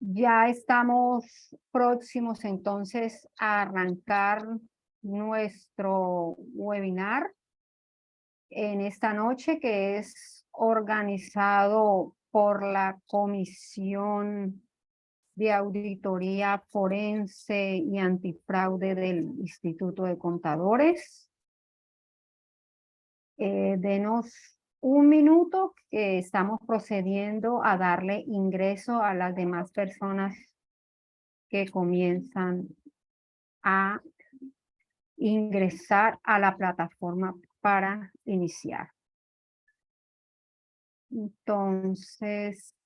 Ya estamos próximos entonces a arrancar nuestro webinar en esta noche, que es organizado por la Comisión de Auditoría Forense y Antifraude del Instituto de Contadores. Denos un minuto, que estamos procediendo a darle ingreso a las demás personas que comienzan a ingresar a la plataforma para iniciar. Entonces,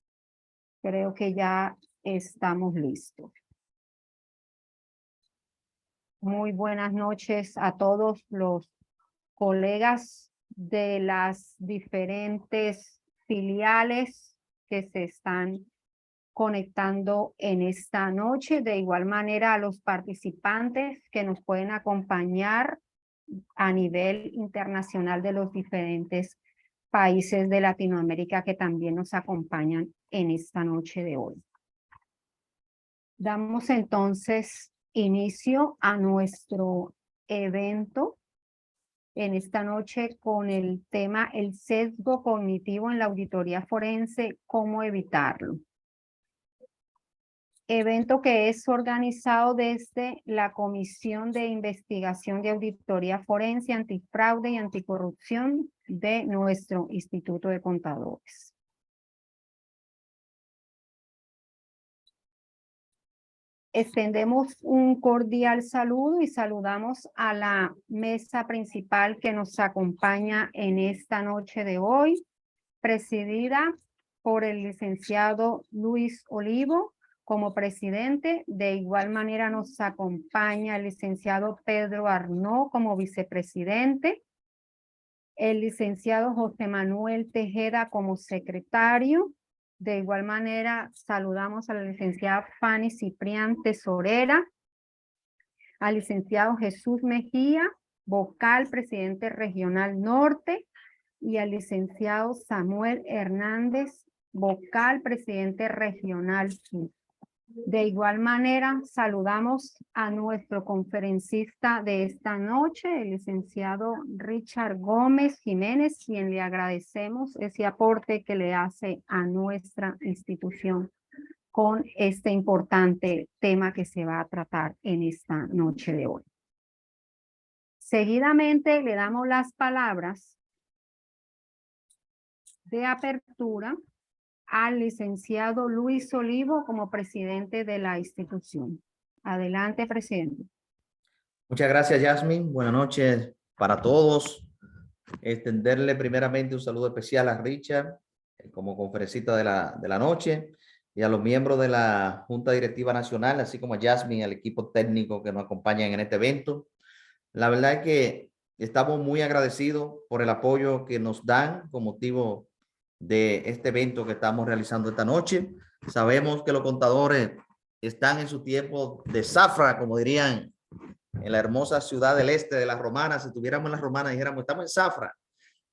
creo que ya estamos listos. Muy buenas noches a todos los colegas de las diferentes filiales que se están conectando en esta noche. De igual manera, a los participantes que nos pueden acompañar a nivel internacional de los diferentes países de Latinoamérica que también nos acompañan en esta noche de hoy. Damos entonces inicio a nuestro evento en esta noche con el tema el sesgo cognitivo en la auditoría forense, ¿cómo evitarlo? Evento que es organizado desde la Comisión de Investigación de Auditoría Forense, Antifraude y Anticorrupción de nuestro Instituto de Contadores. Extendemos un cordial saludo y saludamos a la mesa principal que nos acompaña en esta noche de hoy, presidida por el licenciado Luis Olivo como presidente. De igual manera nos acompaña el licenciado Pedro Arnaud como vicepresidente, el licenciado José Manuel Tejeda como secretario. De igual manera, saludamos a la licenciada Fanny Ciprián, tesorera, al licenciado Jesús Mejía, vocal, presidente regional norte, y al licenciado Samuel Hernández, vocal, presidente regional sur. De igual manera, saludamos a nuestro conferencista de esta noche, el licenciado Richard Gómez Jiménez, quien le agradecemos ese aporte que le hace a nuestra institución con este importante tema que se va a tratar en esta noche de hoy. Seguidamente le damos las palabras de apertura al licenciado Luis Olivo como presidente de la institución. Adelante, presidente. Muchas gracias, Yasmin. Buenas noches para todos. Extenderle primeramente un saludo especial a Richard como conferencista de la noche y a los miembros de la Junta Directiva Nacional, así como a Yasmin, al equipo técnico que nos acompañan en este evento. La verdad es que estamos muy agradecidos por el apoyo que nos dan con motivo de este evento que estamos realizando esta noche. Sabemos que los contadores están en su tiempo de zafra, como dirían en la hermosa ciudad del este de las Romanas. Si estuviéramos en las Romanas, dijéramos, estamos en zafra.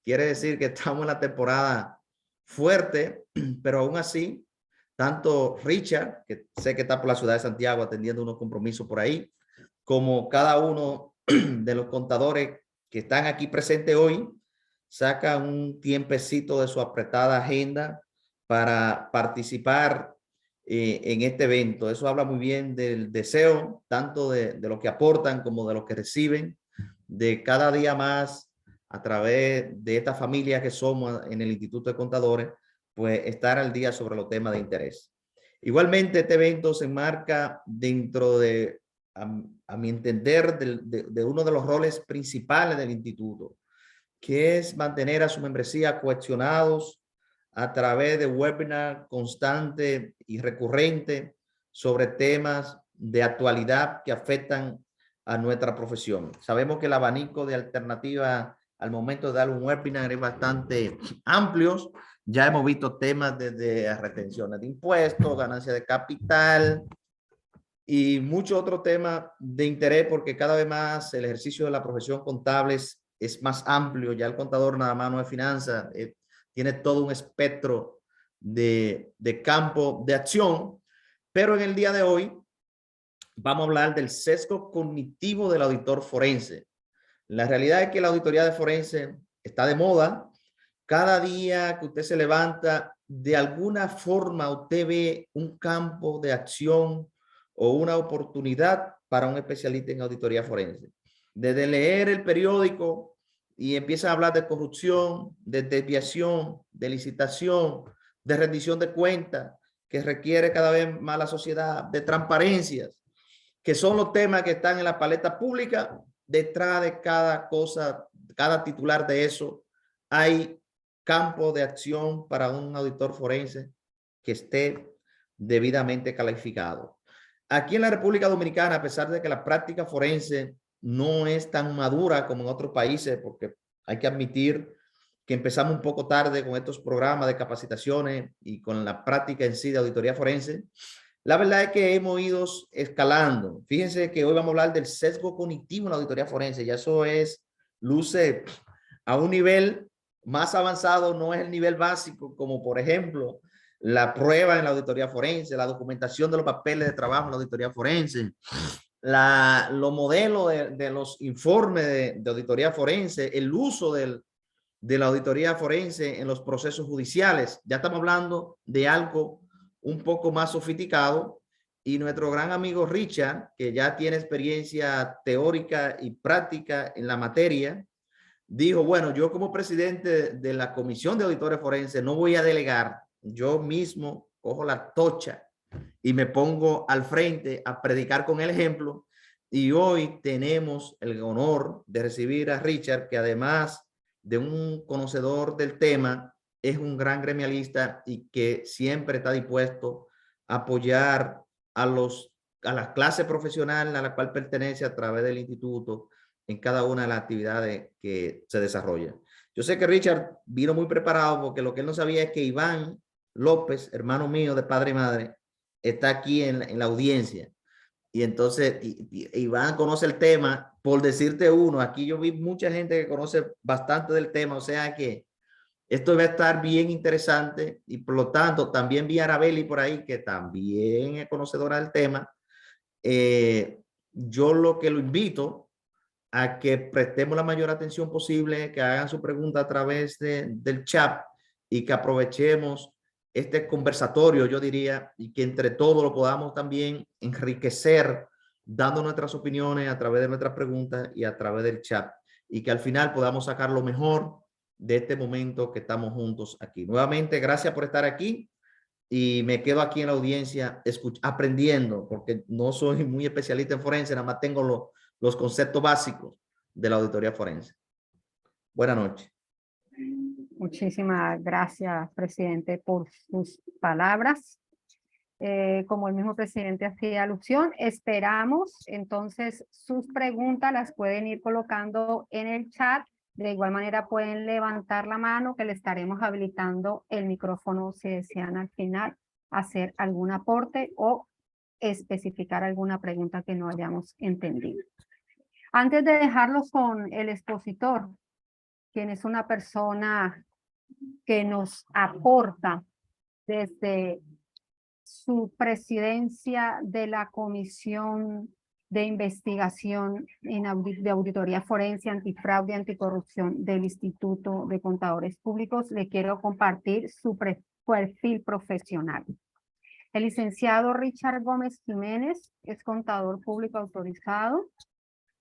Quiere decir que estamos en la temporada fuerte, pero aún así, tanto Richard, que sé que está por la ciudad de Santiago atendiendo unos compromisos por ahí, como cada uno de los contadores que están aquí presentes hoy, saca un tiempecito de su apretada agenda para participar en este evento. Eso habla muy bien del deseo, tanto de lo que aportan como de lo que reciben, de cada día más a través de esta familia que somos en el Instituto de Contadores, pues estar al día sobre los temas de interés. Igualmente, este evento se enmarca dentro de, a mi entender, de uno de los roles principales del instituto, que es mantener a su membresía cohesionados a través de webinar constante y recurrente sobre temas de actualidad que afectan a nuestra profesión. Sabemos que el abanico de alternativas al momento de dar un webinar es bastante amplio. Ya hemos visto temas desde retenciones de impuestos, ganancia de capital y muchos otros temas de interés, porque cada vez más el ejercicio de la profesión contable es más amplio. Ya el contador nada más no es finanzas, tiene todo un espectro de campo de acción, Pero en el día de hoy vamos a hablar del sesgo cognitivo del auditor forense. La realidad es que la auditoría de forense está de moda. Cada día que usted se levanta, de alguna forma usted ve un campo de acción o una oportunidad para un especialista en auditoría forense. Desde leer el periódico y empieza a hablar de corrupción, de desviación, de licitación, de rendición de cuentas, que requiere cada vez más la sociedad, de transparencias, que son los temas que están en la paleta pública. Detrás de cada cosa, cada titular de eso, hay campo de acción para un auditor forense que esté debidamente calificado. Aquí en la República Dominicana, a pesar de que la práctica forense no es tan madura como en otros países, porque hay que admitir que empezamos un poco tarde con estos programas de capacitaciones y con la práctica en sí de auditoría forense, la verdad es que hemos ido escalando. Fíjense que hoy vamos a hablar del sesgo cognitivo en la auditoría forense. Ya eso luce a un nivel más avanzado, no es el nivel básico, como por ejemplo la prueba en la auditoría forense, la documentación de los papeles de trabajo en la auditoría forense, los modelos de los informes de auditoría forense, el uso de la auditoría forense en los procesos judiciales. Ya estamos hablando de algo un poco más sofisticado, y nuestro gran amigo Richard, que ya tiene experiencia teórica y práctica en la materia, dijo, bueno, yo como presidente de la Comisión de Auditores Forenses no voy a delegar, yo mismo cojo la tocha y me pongo al frente a predicar con el ejemplo. Y hoy tenemos el honor de recibir a Richard, que además de un conocedor del tema, es un gran gremialista y que siempre está dispuesto a apoyar a las clases profesionales a la cual pertenece a través del instituto en cada una de las actividades que se desarrollan. Yo sé que Richard vino muy preparado, porque lo que él no sabía es que Iván López, hermano mío de padre y madre, está aquí en la audiencia. Y entonces Iván conoce el tema, por decirte uno. Aquí yo vi mucha gente que conoce bastante del tema, o sea que esto va a estar bien interesante. Y por lo tanto también vi a Arabeli por ahí, que también es conocedora del tema. Yo lo que lo invito a que prestemos la mayor atención posible, que hagan su pregunta a través del chat, y que aprovechemos este conversatorio, yo diría, y que entre todos lo podamos también enriquecer, dando nuestras opiniones a través de nuestras preguntas y a través del chat, y que al final podamos sacar lo mejor de este momento que estamos juntos aquí. Nuevamente, gracias por estar aquí, y me quedo aquí en la audiencia aprendiendo, porque no soy muy especialista en forense, nada más tengo los conceptos básicos de la auditoría forense. Buenas noches. Muchísimas gracias, presidente, por sus palabras. Como el mismo presidente hacía alusión, esperamos entonces sus preguntas las pueden ir colocando en el chat. De igual manera pueden levantar la mano, que le estaremos habilitando el micrófono si desean al final hacer algún aporte o especificar alguna pregunta que no hayamos entendido. Antes de dejarlos con el expositor, quien es una persona que nos aporta desde su presidencia de la Comisión de Investigación de Auditoría Forense, Antifraude y Anticorrupción del Instituto de Contadores Públicos, le quiero compartir su perfil profesional. El licenciado Richard Gómez Jiménez es contador público autorizado.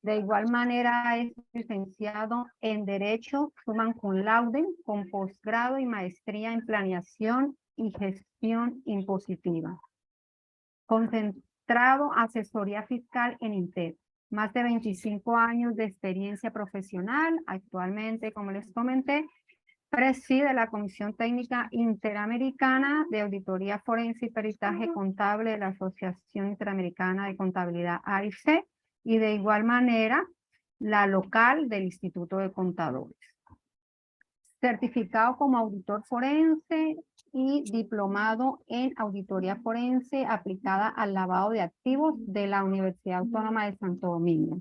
De igual manera es licenciado en Derecho summa cum laude, con posgrado y maestría en Planeación y Gestión Impositiva. Concentrado asesoría fiscal en INTED. Más de 25 años de experiencia profesional. Actualmente, como les comenté, preside la Comisión Técnica Interamericana de Auditoría Forense y Peritaje Contable de la Asociación Interamericana de Contabilidad AIC, y de igual manera la local del Instituto de Contadores. Certificado como auditor forense y diplomado en auditoría forense aplicada al lavado de activos de la Universidad Autónoma de Santo Domingo.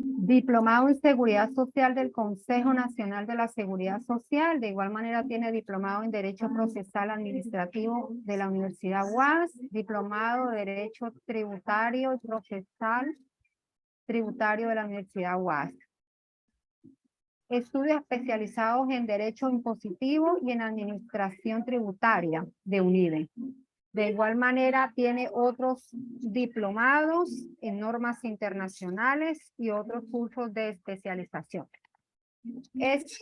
Diplomado en Seguridad Social del Consejo Nacional de la Seguridad Social. De igual manera tiene diplomado en Derecho Procesal Administrativo de la Universidad UAS, diplomado de Derecho Tributario y Procesal Tributario de la Universidad UAS. Estudios especializados en Derecho Impositivo y en Administración Tributaria de UNIDE. De igual manera, tiene otros diplomados en normas internacionales y otros cursos de especialización. Es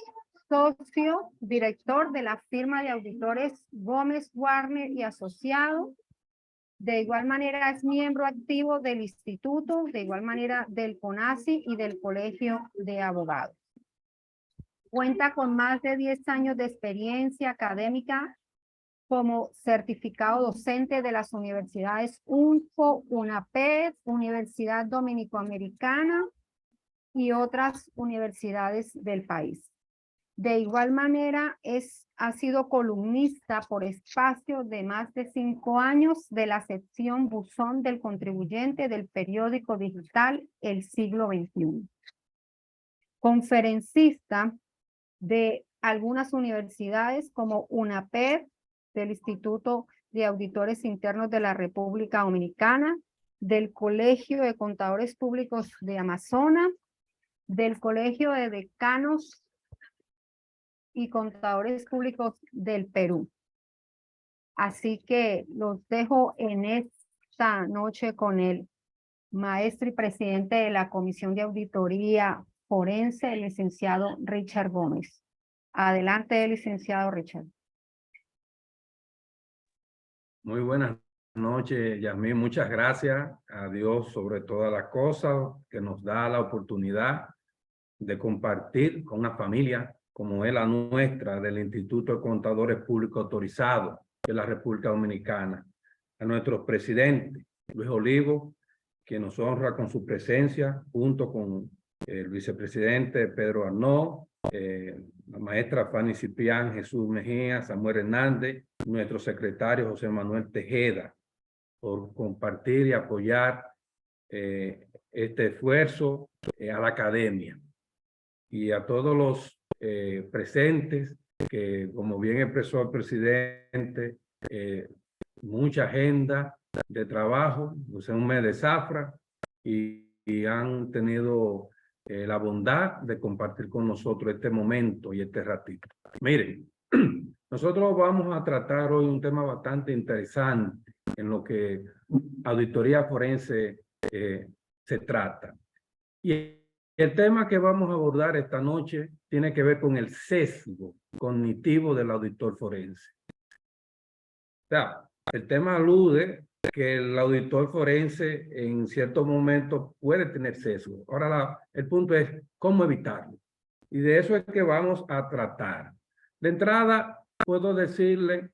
socio director de la firma de auditores Gómez, Warner y Asociado. De igual manera, es miembro activo del instituto, de igual manera del CONACYT y del Colegio de Abogados. Cuenta con más de 10 años de experiencia académica como certificado docente de las universidades UNFO, UNAPED, Universidad Dominicoamericana y otras universidades del país. De igual manera, ha sido columnista por espacio de más de 5 años de la sección Buzón del Contribuyente del periódico digital El Siglo XXI. Conferencista de algunas universidades como UNAPED, del Instituto de Auditores Internos de la República Dominicana, del Colegio de Contadores Públicos de Amazonas, del Colegio de Decanos y Contadores Públicos del Perú. Así que los dejo en esta noche con el maestro y presidente de la Comisión de Auditoría Forense, el licenciado Richard Gómez. Adelante, licenciado Richard. Muy buenas noches, Yasmín. Muchas gracias a Dios sobre todas las cosas que nos da la oportunidad de compartir con una familia como es la nuestra del Instituto de Contadores Públicos Autorizados de la República Dominicana. A nuestro presidente, Luis Olivo, que nos honra con su presencia, junto con el vicepresidente Pedro Arnaud, la maestra Fanny Ciprián, Jesús Mejía, Samuel Hernández, nuestro secretario José Manuel Tejeda, por compartir y apoyar este esfuerzo a la academia. Y a todos los presentes, que como bien expresó el presidente, mucha agenda de trabajo, es un mes de zafra, y han tenido la bondad de compartir con nosotros este momento y este ratito. Miren, nosotros vamos a tratar hoy un tema bastante interesante en lo que auditoría forense se trata. Y el tema que vamos a abordar esta noche tiene que ver con el sesgo cognitivo del auditor forense. O sea, el tema alude que el auditor forense en ciertos momentos puede tener sesgo. Ahora el punto es cómo evitarlo. Y de eso es que vamos a tratar. De entrada, puedo decirle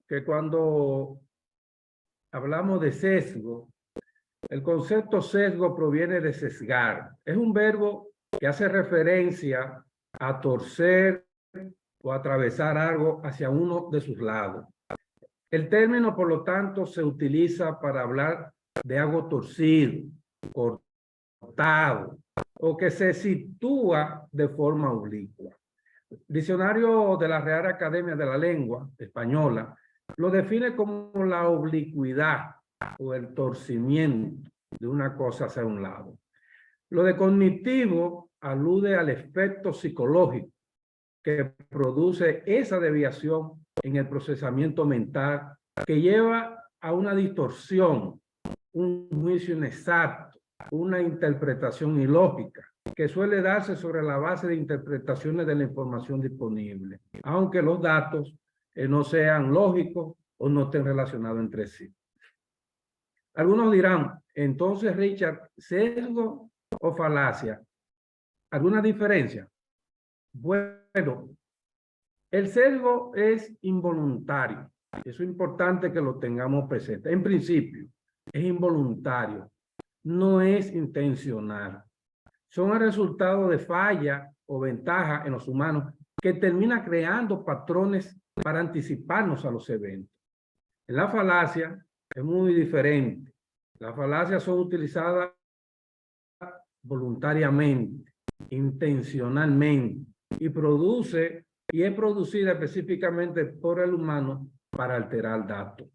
que cuando hablamos de sesgo, el concepto sesgo proviene de sesgar. Es un verbo que hace referencia a torcer o atravesar algo hacia uno de sus lados. El término, por lo tanto, se utiliza para hablar de algo torcido, cortado, o que se sitúa de forma oblicua. El diccionario de la Real Academia de la Lengua Española lo define como la oblicuidad o el torcimiento de una cosa hacia un lado. Lo de cognitivo alude al efecto psicológico que produce esa desviación en el procesamiento mental que lleva a una distorsión, un juicio inexacto, una interpretación ilógica que suele darse sobre la base de interpretaciones de la información disponible, aunque los datos no sean lógicos o no estén relacionados entre sí. Algunos dirán, entonces, Richard, ¿sesgo o falacia? ¿Alguna diferencia? Bueno, el sesgo es involuntario. Eso es importante que lo tengamos presente. En principio, es involuntario, no es intencional. Son el resultado de falla o ventaja en los humanos que termina creando patrones para anticiparnos a los eventos. En la falacia es muy diferente. Las falacias son utilizadas voluntariamente, intencionalmente, y es producida específicamente por el humano para alterar datos.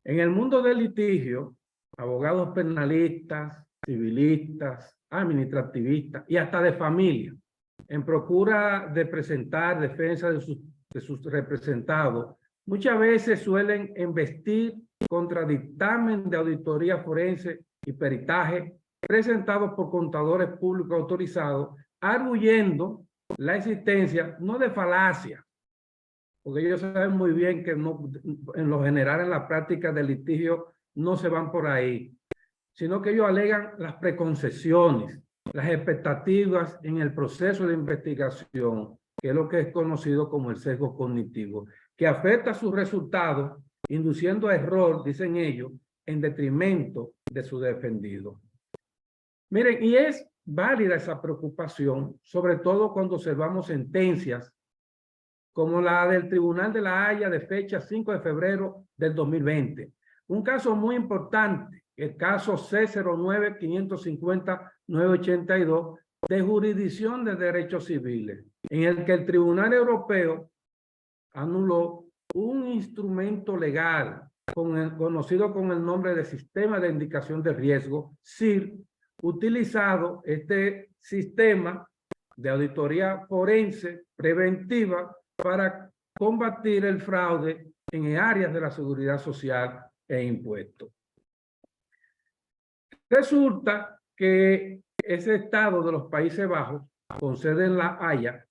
En el mundo del litigio, abogados penalistas, civilistas, administrativistas y hasta de familia, en procura de presentar defensa de sus representados, muchas veces suelen embestir contra dictamen de auditoría forense y peritaje presentados por contadores públicos autorizados, arguyendo la existencia no de falacia, porque ellos saben muy bien que no, en lo general en la práctica del litigio no se van por ahí, sino que ellos alegan las preconcesiones, las expectativas en el proceso de investigación, que es lo que es conocido como el sesgo cognitivo, que afecta sus resultados, induciendo a error, dicen ellos, en detrimento de su defendido. Miren, y es válida esa preocupación, sobre todo cuando observamos sentencias como la del Tribunal de La Haya de fecha 5 de febrero del 2020. Un caso muy importante, el caso C09-550-982 de jurisdicción de derechos civiles, en el que el Tribunal Europeo anuló un instrumento legal conocido con el nombre de Sistema de Indicación de Riesgo, SIR, utilizado este sistema de auditoría forense preventiva para combatir el fraude en áreas de la seguridad social e impuestos. Resulta que ese estado de los Países Bajos, con sede en La Haya,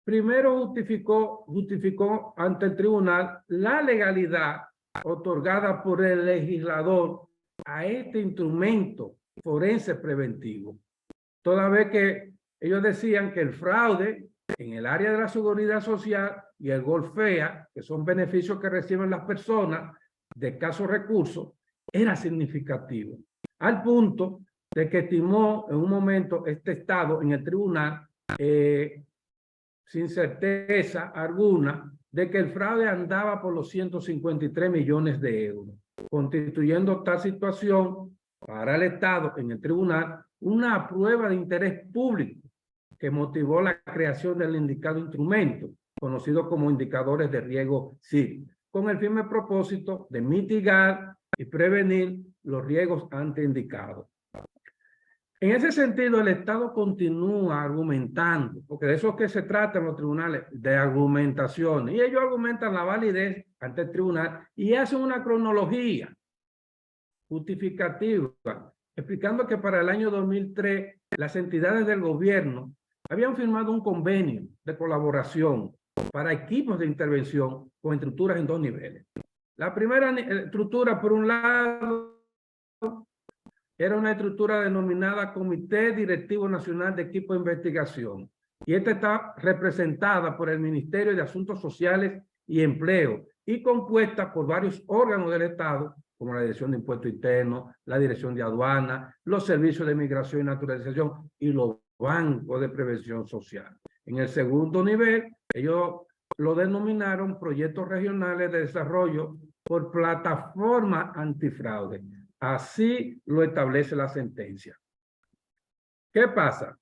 primero justificó ante el tribunal la legalidad otorgada por el legislador a este instrumento forense preventivo, toda vez que ellos decían que el fraude en el área de la seguridad social y el golfea, que son beneficios que reciben las personas de escasos recursos, era significativo, al punto de que estimó en un momento este estado en el tribunal, sin certeza alguna, de que el fraude andaba por los 153 millones de euros, constituyendo tal situación para el Estado en el tribunal una prueba de interés público que motivó la creación del indicado instrumento, conocido como indicadores de riesgo SIR, con el firme propósito de mitigar y prevenir los riesgos antes indicados. En ese sentido, el Estado continúa argumentando, porque de eso es que se trata en los tribunales, de argumentación, y ellos argumentan la validez ante el tribunal y hacen una cronología justificativa, explicando que para el año 2003 las entidades del gobierno habían firmado un convenio de colaboración para equipos de intervención con estructuras en dos niveles. La primera estructura, por un lado, era una estructura denominada Comité Directivo Nacional de Equipo de Investigación, y esta está representada por el Ministerio de Asuntos Sociales y Empleo y compuesta por varios órganos del Estado, como la Dirección de Impuestos Internos, la Dirección de Aduana, los Servicios de Migración y Naturalización y los bancos de prevención social. En el segundo nivel, ellos lo denominaron Proyectos Regionales de Desarrollo por Plataforma Antifraude. Así lo establece la sentencia. ¿Qué pasa?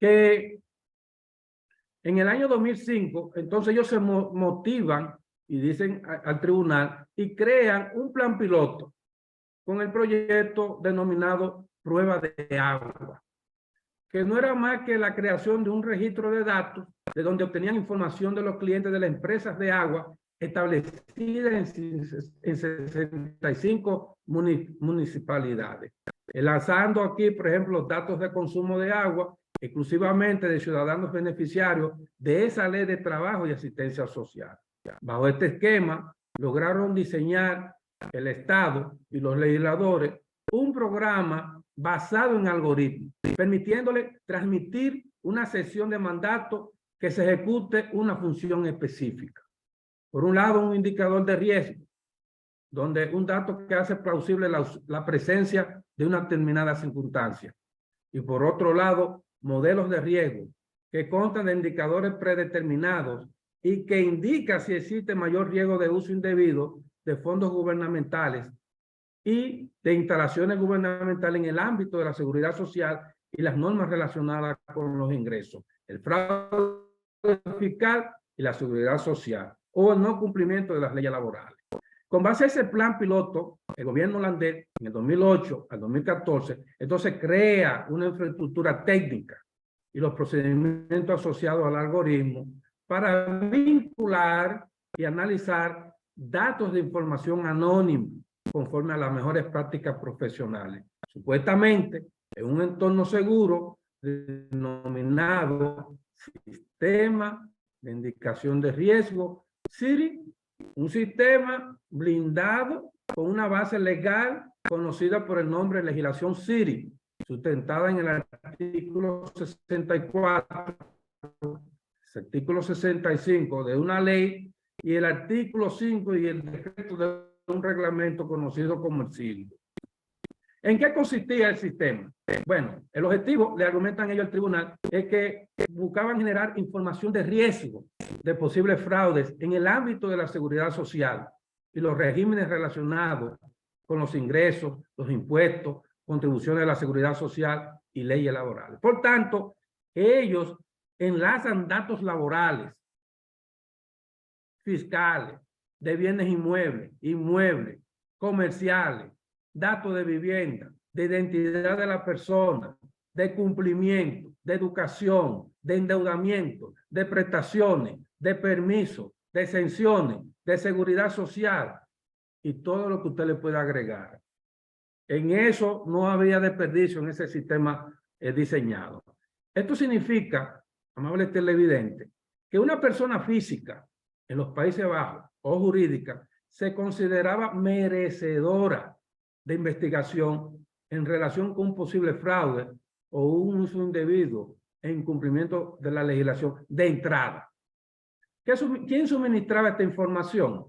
Que en el año 2005, entonces ellos se motivan y dicen al tribunal y crean un plan piloto con el proyecto denominado Prueba de Agua, que no era más que la creación de un registro de datos de donde obtenían información de los clientes de las empresas de agua establecidas en 65 municipalidades, lanzando aquí, por ejemplo, los datos de consumo de agua exclusivamente de ciudadanos beneficiarios de esa ley de trabajo y asistencia social. Bajo este esquema, lograron diseñar el Estado y los legisladores un programa basado en algoritmos, permitiéndole transmitir una sesión de mandato que se ejecute una función específica. Por un lado, un indicador de riesgo, donde un dato que hace plausible la presencia de una determinada circunstancia. y por otro lado, modelos de riesgo que constan de indicadores predeterminados y que indica si existe mayor riesgo de uso indebido de fondos gubernamentales y de instalaciones gubernamentales en el ámbito de la seguridad social y las normas relacionadas con los ingresos, el fraude fiscal y la seguridad social, o el no cumplimiento de las leyes laborales. Con base a ese plan piloto, el gobierno holandés, en el 2008 al 2014, entonces crea una infraestructura técnica y los procedimientos asociados al algoritmo para vincular y analizar datos de información anónima conforme a las mejores prácticas profesionales. Supuestamente, en un entorno seguro denominado Sistema de Indicación de Riesgo, SIRI, un sistema blindado con una base legal conocida por el nombre de legislación SIRI, sustentada en el artículo 64, artículo 65 de una ley y el artículo 5 y el decreto de un reglamento conocido como el SIRI. ¿En qué consistía el sistema? Bueno, el objetivo, le argumentan ellos al tribunal, es que buscaban generar información de riesgo de posibles fraudes en el ámbito de la seguridad social y los regímenes relacionados con los ingresos, los impuestos, contribuciones de la seguridad social y leyes laborales. Por tanto, ellos enlazan datos laborales, fiscales, de bienes inmuebles, comerciales, datos de vivienda, de identidad de la persona, de cumplimiento, de educación, de endeudamiento, de prestaciones, de permisos, de exenciones, de seguridad social y todo lo que usted le pueda agregar. En eso no había desperdicio en ese sistema diseñado. Esto significa, amable televidente, que una persona física en los Países Bajos o jurídica se consideraba merecedora de investigación en relación con un posible fraude o un uso indebido en incumplimiento de la legislación de entrada. ¿Quién suministraba esta información?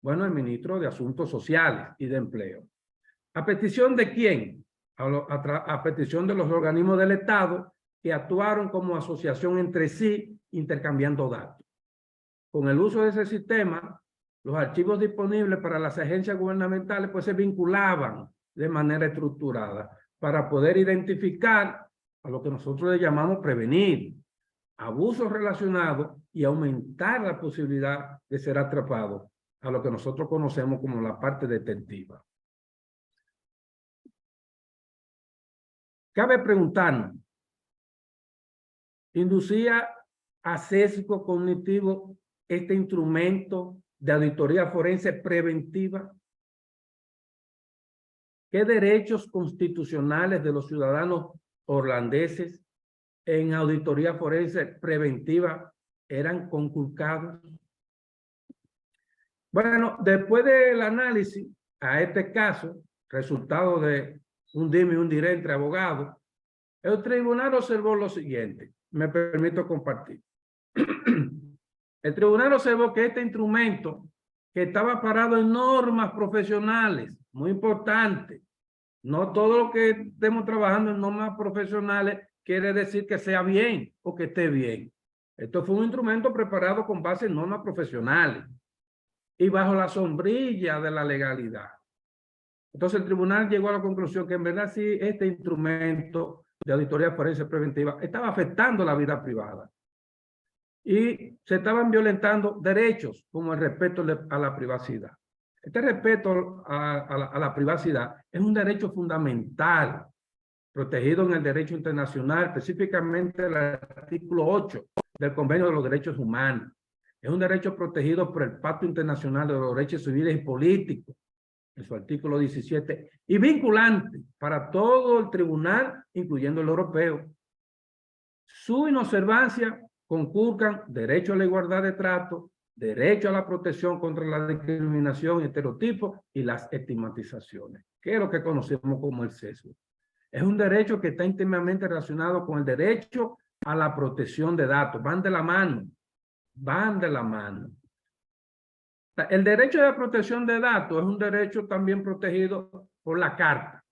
Bueno, el ministro de Asuntos Sociales y de Empleo. ¿A petición de quién? A petición de los organismos del Estado que actuaron como asociación entre sí, intercambiando datos. Con el uso de ese sistema, los archivos disponibles para las agencias gubernamentales pues se vinculaban de manera estructurada para poder identificar a lo que nosotros le llamamos prevenir abusos relacionados y aumentar la posibilidad de ser atrapado a lo que nosotros conocemos como la parte detectiva. Cabe preguntarnos, ¿inducía a sesgo cognitivo este instrumento de auditoría forense preventiva? ¿Qué derechos constitucionales de los ciudadanos holandeses en auditoría forense preventiva eran conculcados? Bueno, después del análisis a este caso, resultado de un dime y un diré entre abogados, el tribunal observó lo siguiente. Me permito compartir. El tribunal observó que este instrumento, que estaba parado en normas profesionales, muy importante, no todo lo que estemos trabajando en normas profesionales quiere decir que sea bien o que esté bien. Esto fue un instrumento preparado con base en normas profesionales y bajo la sombrilla de la legalidad. Entonces el tribunal llegó a la conclusión que en verdad sí, este instrumento de auditoría forense preventiva estaba afectando la vida privada y se estaban violentando derechos como el respeto a la privacidad. Este respeto a la privacidad es un derecho fundamental protegido en el derecho internacional, específicamente el artículo 8 del Convenio de los Derechos Humanos. Es un derecho protegido por el Pacto Internacional de los Derechos Civiles y Políticos, en su artículo 17, y vinculante para todo el tribunal, incluyendo el europeo. Su inobservancia conculcan derecho a la igualdad de trato, derecho a la protección contra la discriminación y estereotipos y las estigmatizaciones, que es lo que conocemos como el sesgo. Es un derecho que está íntimamente relacionado con el derecho a la protección de datos. Van de la mano, van de la mano. El derecho de protección de datos es un derecho también protegido por la Carta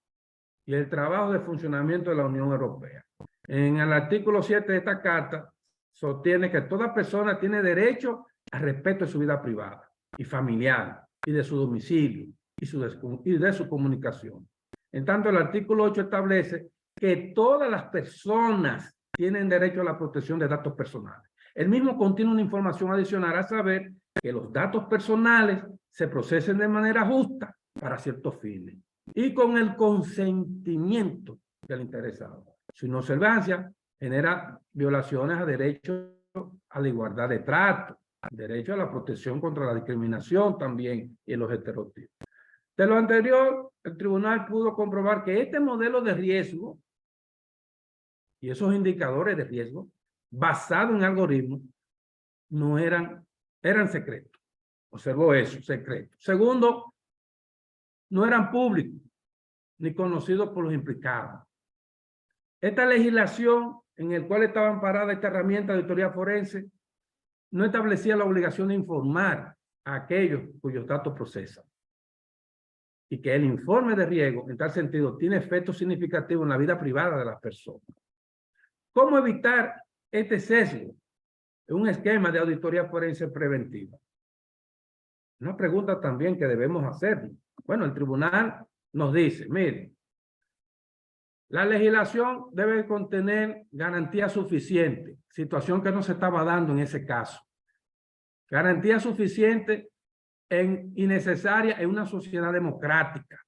y el trabajo de funcionamiento de la Unión Europea. En el artículo 7 de esta carta sostiene que toda persona tiene derecho al respeto de su vida privada y familiar y de su domicilio y de su comunicación. En tanto, el artículo 8 establece que todas las personas tienen derecho a la protección de datos personales. El mismo contiene una información adicional a saber que los datos personales se procesen de manera justa para ciertos fines y con el consentimiento del interesado. Su inobservancia genera violaciones a derechos a la igualdad de trato, derecho a la protección contra la discriminación también y los estereotipos. De lo anterior, el tribunal pudo comprobar que este modelo de riesgo y esos indicadores de riesgo basados en algoritmos no eran secretos. Observó eso, secretos. Segundo, no eran públicos ni conocidos por los implicados. Esta legislación en la cual estaba amparada esta herramienta de auditoría forense no establecía la obligación de informar a aquellos cuyos datos procesan. Y que el informe de riesgo, en tal sentido, tiene efectos significativos en la vida privada de las personas. ¿Cómo evitar este sesgo en un esquema de auditoría forense preventiva? Una pregunta también que debemos hacer. Bueno, el tribunal nos dice, mire, la legislación debe contener garantía suficiente, situación que no se estaba dando en ese caso. Garantía suficiente y necesaria en una sociedad democrática.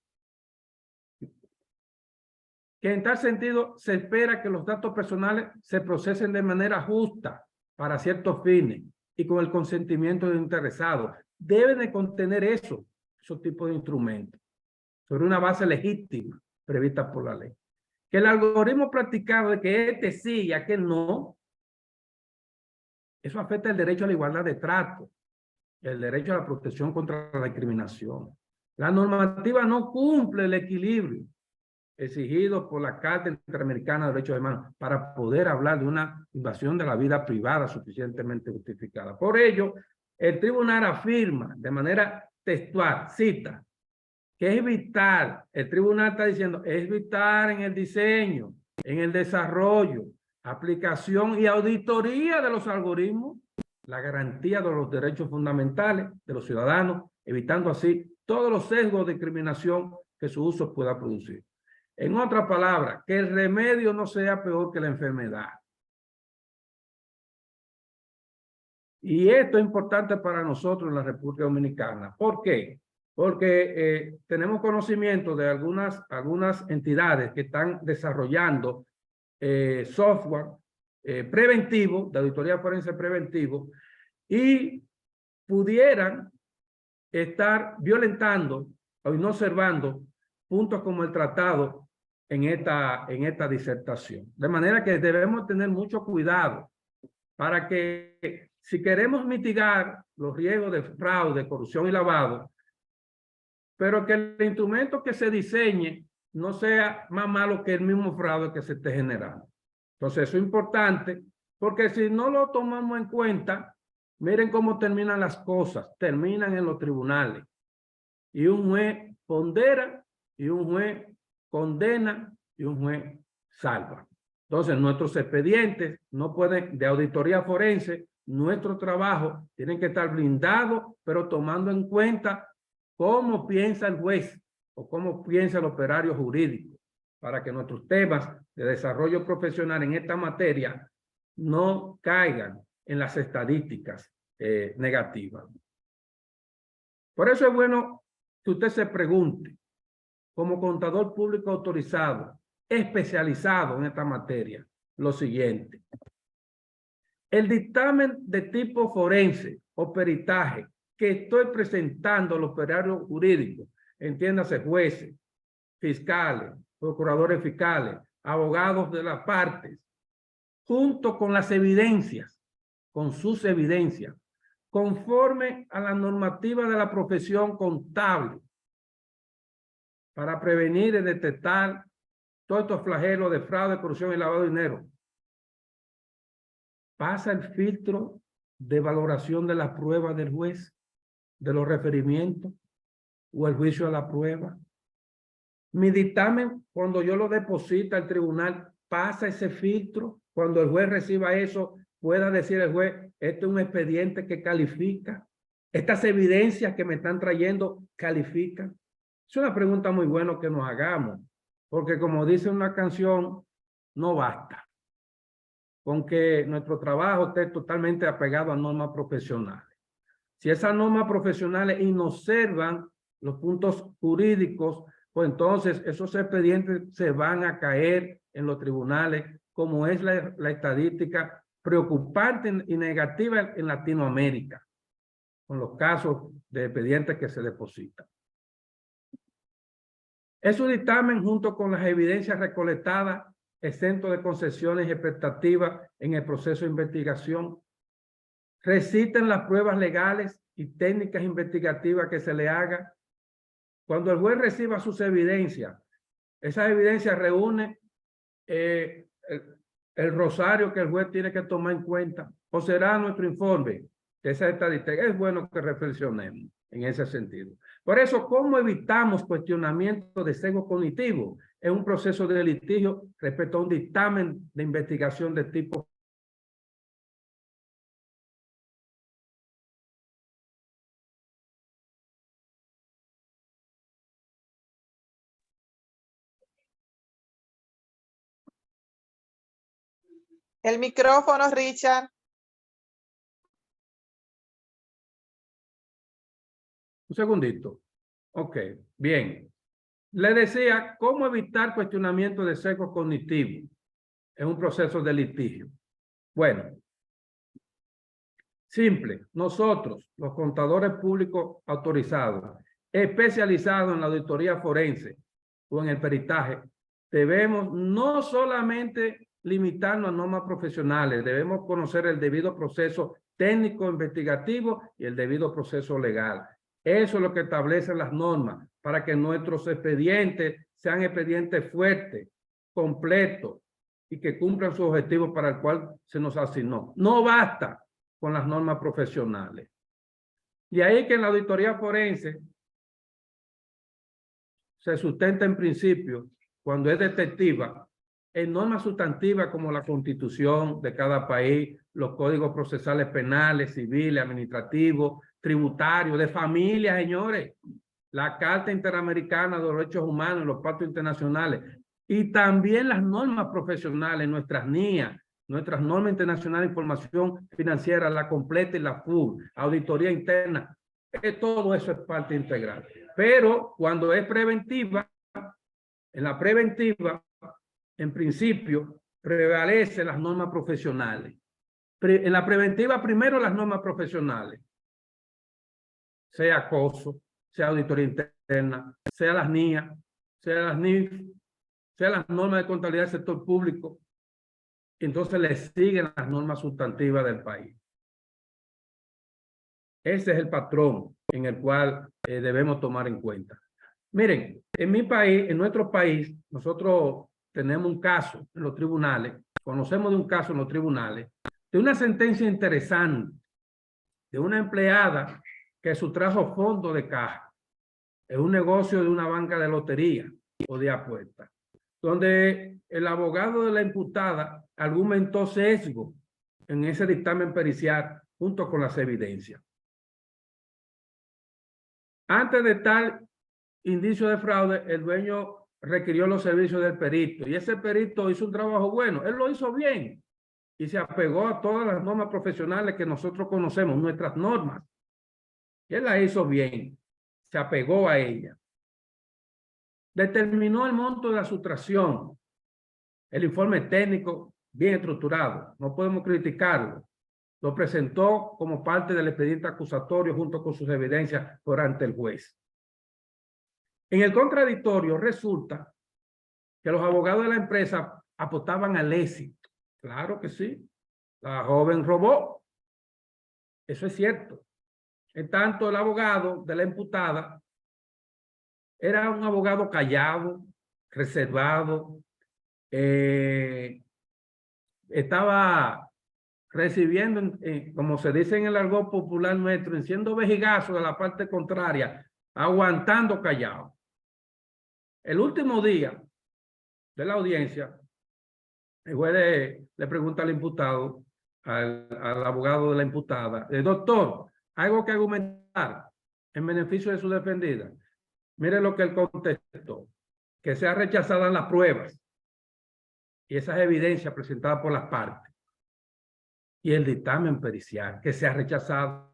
Que en tal sentido se espera que los datos personales se procesen de manera justa para ciertos fines y con el consentimiento del interesado. Deben de contener esos tipos de instrumentos sobre una base legítima prevista por la ley. Que el algoritmo practicado de que este sí y aquel no, eso afecta el derecho a la igualdad de trato, el derecho a la protección contra la discriminación. La normativa no cumple el equilibrio exigido por la Carta Interamericana de Derechos Humanos para poder hablar de una invasión de la vida privada suficientemente justificada. Por ello, el tribunal afirma de manera textual, cita, que es vital, el tribunal está diciendo, es vital en el diseño, en el desarrollo, aplicación y auditoría de los algoritmos, la garantía de los derechos fundamentales de los ciudadanos, evitando así todos los sesgos de discriminación que su uso pueda producir. En otras palabras, que el remedio no sea peor que la enfermedad. Y esto es importante para nosotros en la República Dominicana. ¿Por qué? Porque tenemos conocimiento de algunas entidades que están desarrollando software preventivo, de auditoría forense preventivo, y pudieran estar violentando o inobservando puntos como el tratado en esta disertación. De manera que debemos tener mucho cuidado para que, si queremos mitigar los riesgos de fraude, corrupción y lavado, pero que el instrumento que se diseñe no sea más malo que el mismo fraude que se esté generando. Entonces, eso es importante, porque si no lo tomamos en cuenta, miren cómo terminan las cosas. Terminan en los tribunales. Y un juez pondera, y un juez condena, y un juez salva. Entonces, nuestros expedientes no pueden, de auditoría forense, nuestro trabajo tienen que estar blindados, pero tomando en cuenta cómo piensa el juez o cómo piensa el operario jurídico, para que nuestros temas de desarrollo profesional en esta materia no caigan en las estadísticas negativas. Por eso es bueno que usted se pregunte, como contador público autorizado, especializado en esta materia, lo siguiente. El dictamen de tipo forense o peritaje que estoy presentando al operario jurídico, entiéndase jueces, fiscales, procuradores fiscales, abogados de las partes, junto con las evidencias, con sus evidencias, conforme a la normativa de la profesión contable, para prevenir y detectar todos estos flagelos de fraude, corrupción y lavado de dinero. Pasa el filtro de valoración de las pruebas del juez, de los referimientos, o el juicio a la prueba. Mi dictamen, cuando yo lo deposita al tribunal, pasa ese filtro. Cuando el juez reciba eso, pueda decir el juez, este es un expediente que califica. Estas evidencias que me están trayendo califican. Es una pregunta muy buena que nos hagamos, porque como dice una canción, no basta con que nuestro trabajo esté totalmente apegado a normas profesionales. Si esas normas profesionales inobservan los puntos jurídicos, pues entonces esos expedientes se van a caer en los tribunales, como es la estadística preocupante y negativa en Latinoamérica, con los casos de expedientes que se depositan. Es un dictamen junto con las evidencias recolectadas, exento de concesiones y expectativas en el proceso de investigación. Reciten las pruebas legales y técnicas investigativas que se le hagan. Cuando el juez reciba sus evidencias, esas evidencias reúnen el rosario que el juez tiene que tomar en cuenta, o será nuestro informe de esa estadística. Es bueno que reflexionemos en ese sentido. Por eso, ¿cómo evitamos cuestionamiento de sesgo cognitivo en un proceso de litigio respecto a un dictamen de investigación de tipo? El micrófono, Richard. Un segundito. Ok, bien. Le decía, ¿cómo evitar cuestionamiento de sesgo cognitivo en un proceso de litigio? Bueno, simple. Nosotros, los contadores públicos autorizados, especializados en la auditoría forense o en el peritaje, debemos no solamente limitarnos a normas profesionales, debemos conocer el debido proceso técnico investigativo y el debido proceso legal. Eso es lo que establecen las normas para que nuestros expedientes sean expedientes fuertes, completos y que cumplan su objetivo para el cual se nos asignó. No basta con las normas profesionales. Y ahí que en la auditoría forense se sustenta en principio, cuando es detectiva, en normas sustantivas como la Constitución de cada país, los códigos procesales penales, civiles, administrativos, tributarios, de familia, señores, la Carta Interamericana de los Derechos Humanos, los pactos internacionales, y también las normas profesionales, nuestras NIA, nuestras normas internacionales de información financiera, la completa y la full, auditoría interna, todo eso es parte integral. Pero cuando es preventiva, en la preventiva, en principio, prevalecen las normas profesionales. En la preventiva, primero las normas profesionales, sea acoso, sea auditoría interna, sea las NIA, sea las NIF, sea las normas de contabilidad del sector público. Entonces le siguen las normas sustantivas del país. Ese es el patrón en el cual debemos tomar en cuenta. Miren, en mi país, en nuestro país, nosotros tenemos un caso en los tribunales, conocemos de un caso en los tribunales, de una sentencia interesante, de una empleada que sustrajo fondos de caja en un negocio de una banca de lotería o de apuestas, donde el abogado de la imputada argumentó sesgo en ese dictamen pericial junto con las evidencias. Antes de tal indicio de fraude, el dueño requirió los servicios del perito y ese perito hizo un trabajo bueno, él lo hizo bien y se apegó a todas las normas profesionales que nosotros conocemos, nuestras normas. Y él la hizo bien, se apegó a ella. Determinó el monto de la sustracción, el informe técnico bien estructurado, no podemos criticarlo. Lo presentó como parte del expediente acusatorio junto con sus evidencias por ante el juez. En el contradictorio resulta que los abogados de la empresa apostaban al éxito. Claro que sí. La joven robó. Eso es cierto. En tanto, el abogado de la imputada era un abogado callado, reservado, estaba recibiendo, como se dice en el argot popular nuestro, siendo vejigazo de la parte contraria, aguantando callado. El último día de la audiencia, el juez le pregunta al imputado, al abogado de la imputada, doctor, ¿algo que argumentar en beneficio de su defendida? Mire lo que él contestó, que sea rechazadas las pruebas y esas evidencias presentadas por las partes y el dictamen pericial, que sea rechazado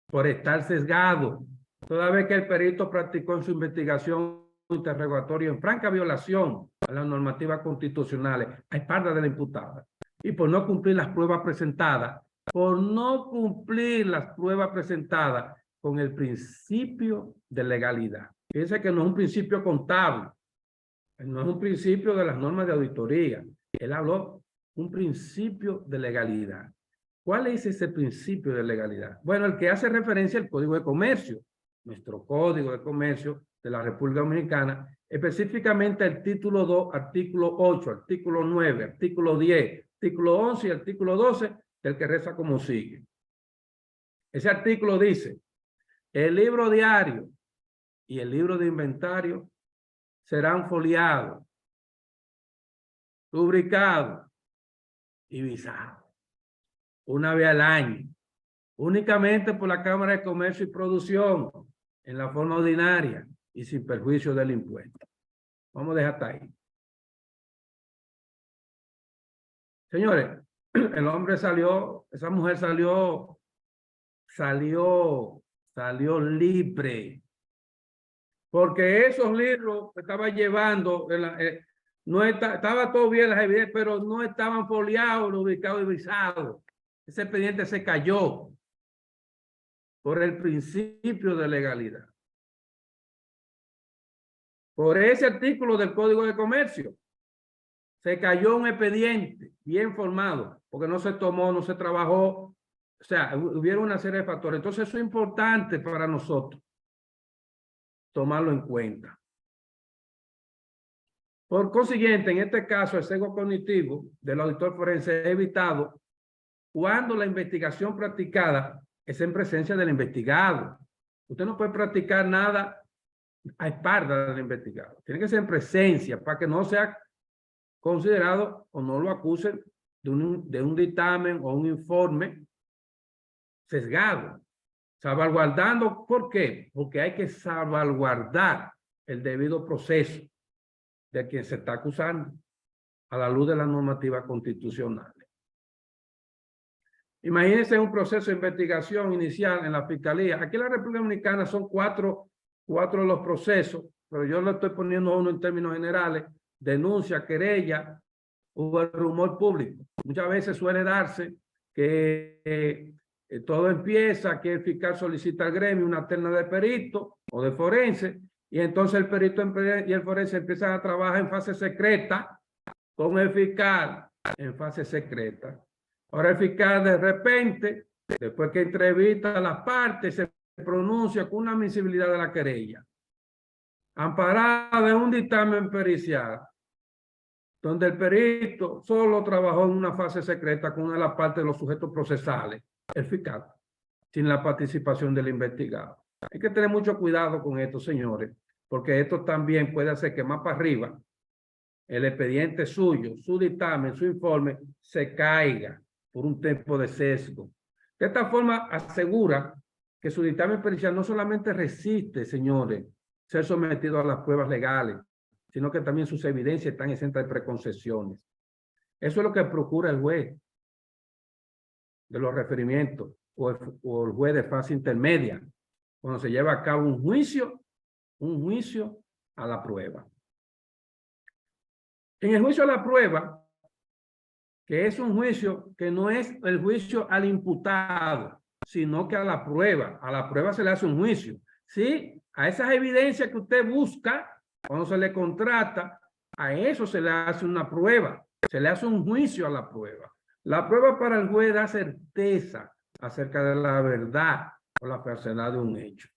por estar sesgado, toda vez que el perito practicó en su investigación interrogatorio en franca violación a las normativas constitucionales a espaldas de la imputada y por no cumplir las pruebas presentadas, con el principio de legalidad. Fíjense que no es un principio contable, no es un principio de las normas de auditoría. Él habló un principio de legalidad. ¿Cuál es ese principio de legalidad? Bueno, el que hace referencia al Código de Comercio, nuestro Código de Comercio de la República Dominicana, específicamente el título 2, artículo 8, artículo 9, artículo 10, artículo 11 y artículo 12, del que reza como sigue. Ese artículo dice, el libro diario y el libro de inventario serán foliados, rubricados y visados una vez al año, únicamente por la Cámara de Comercio y Producción, en la forma ordinaria y sin perjuicio del impuesto. Vamos a dejar hasta ahí. Señores, el hombre salió, esa mujer salió libre. Porque esos libros que estaba llevando, estaba todo bien las evidencias, pero no estaban foliados, ubicados y visados. Ese expediente se cayó por el principio de legalidad. Por ese artículo del Código de Comercio se cayó un expediente bien formado, porque no se tomó, no se trabajó, o sea, hubieron una serie de factores. Entonces eso es importante para nosotros tomarlo en cuenta. Por consiguiente, en este caso, el sesgo cognitivo del auditor forense es evitado cuando la investigación practicada es en presencia del investigado. Usted no puede practicar nada a espaldas del investigado. Tiene que ser en presencia para que no sea considerado o no lo acusen de un dictamen o un informe sesgado. Salvaguardando, ¿por qué? Porque hay que salvaguardar el debido proceso de quien se está acusando a la luz de la normativa constitucional. Imagínense un proceso de investigación inicial en la Fiscalía. Aquí en la República Dominicana son cuatro de los procesos, pero yo le estoy poniendo uno en términos generales: denuncia, querella o el rumor público. Muchas veces suele darse que todo empieza, que el fiscal solicita al gremio una terna de perito o de forense, y entonces el perito y el forense empiezan a trabajar en fase secreta con el fiscal en fase secreta. Ahora el fiscal de repente, después que entrevista a las partes, se pronuncia con una admisibilidad de la querella, amparada en un dictamen pericial, donde el perito solo trabajó en una fase secreta con una de las partes de los sujetos procesales, el fiscal, sin la participación del investigado. Hay que tener mucho cuidado con esto, señores, porque esto también puede hacer que más para arriba el expediente suyo, su dictamen, su informe, se caiga por un tiempo de sesgo. De esta forma asegura que su dictamen pericial no solamente resiste, señores, ser sometido a las pruebas legales, sino que también sus evidencias están exentas de preconcesiones. Eso es lo que procura el juez de los referimientos o el juez de fase intermedia, cuando se lleva a cabo un juicio a la prueba. En el juicio a la prueba, que es un juicio que no es el juicio al imputado, sino que a la prueba se le hace un juicio. ¿Sí? A esas evidencias que usted busca, cuando se le contrata, a eso se le hace una prueba, se le hace un juicio a la prueba. La prueba para el juez da certeza acerca de la verdad o la falsedad de un hecho.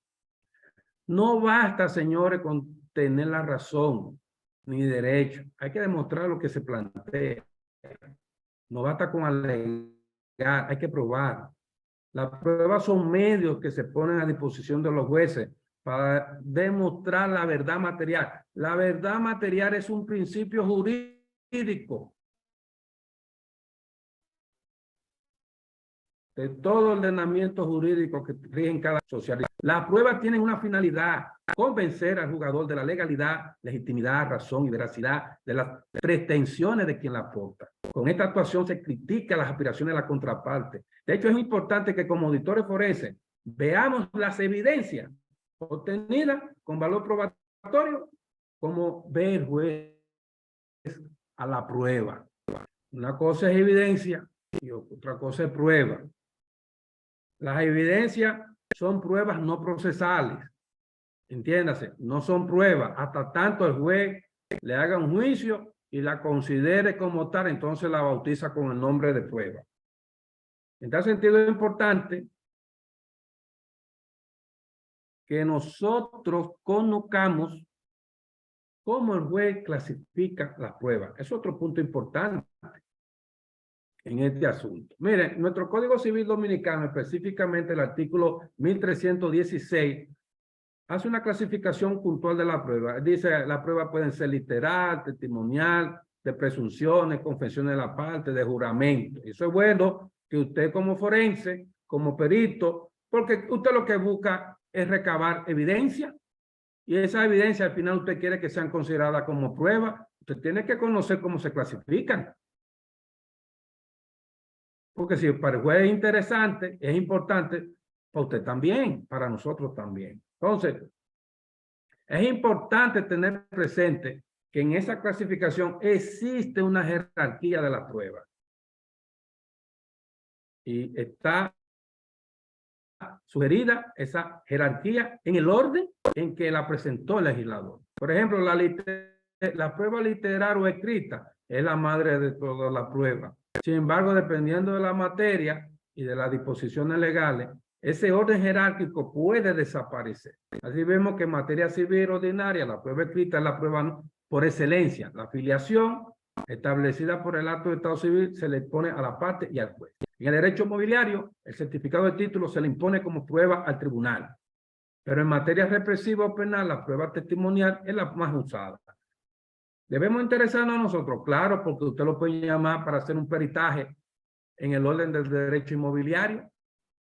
No basta, señores, con tener la razón ni derecho. Hay que demostrar lo que se plantea. No basta con alegar, hay que probar. Las pruebas son medios que se ponen a disposición de los jueces para demostrar la verdad material. La verdad material es un principio jurídico de todo ordenamiento jurídico que rigen cada sociedad. Las pruebas tienen una finalidad: convencer al jugador de la legalidad, legitimidad, razón y veracidad de las pretensiones de quien la aporta. Con esta actuación se critica las aspiraciones de la contraparte. De hecho, es importante que como auditores forenses veamos las evidencias obtenidas con valor probatorio, como ve el juez a la prueba. Una cosa es evidencia y otra cosa es prueba. Las evidencias son pruebas no procesales. Entiéndase, no son pruebas hasta tanto el juez le haga un juicio y la considere como tal, entonces la bautiza con el nombre de prueba. En tal sentido es importante que nosotros conozcamos cómo el juez clasifica las pruebas. Es otro punto importante en este asunto. Miren, nuestro Código Civil Dominicano, específicamente el artículo 1316, hace una clasificación puntual de la prueba. Dice, la prueba pueden ser literal, testimonial, de presunciones, confesiones de la parte, de juramento. Eso es bueno que usted como forense, como perito, porque usted lo que busca es recabar evidencia, y esa evidencia al final usted quiere que sean consideradas como prueba. Usted tiene que conocer cómo se clasifican. Porque si para el juez es interesante, es importante, para usted también, para nosotros también. Entonces, es importante tener presente que en esa clasificación existe una jerarquía de la prueba. Y está sugerida esa jerarquía en el orden en que la presentó el legislador. Por ejemplo, la prueba literal o escrita es la madre de toda la prueba. Sin embargo, dependiendo de la materia y de las disposiciones legales, ese orden jerárquico puede desaparecer. Así vemos que en materia civil ordinaria, la prueba escrita es la prueba por excelencia. La filiación establecida por el acto de estado civil se le impone a la parte y al juez. En el derecho mobiliario, el certificado de título se le impone como prueba al tribunal. Pero en materia represiva o penal, la prueba testimonial es la más usada. ¿Debemos interesarnos a nosotros? Claro, porque usted lo puede llamar para hacer un peritaje en el orden del derecho inmobiliario.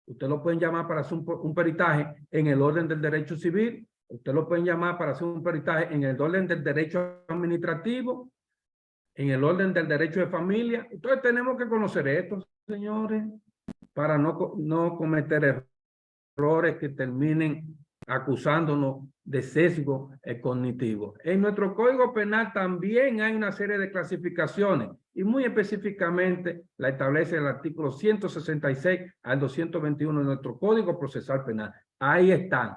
Usted lo pueden llamar para hacer un peritaje en el orden del derecho civil. Usted lo pueden llamar para hacer un peritaje en el orden del derecho administrativo, en el orden del derecho de familia. Entonces tenemos que conocer esto, señores, para no cometer errores que terminen acusándonos de sesgo cognitivo. En nuestro Código Penal también hay una serie de clasificaciones y muy específicamente la establece el artículo 166 al 221 de nuestro Código Procesal Penal. Ahí están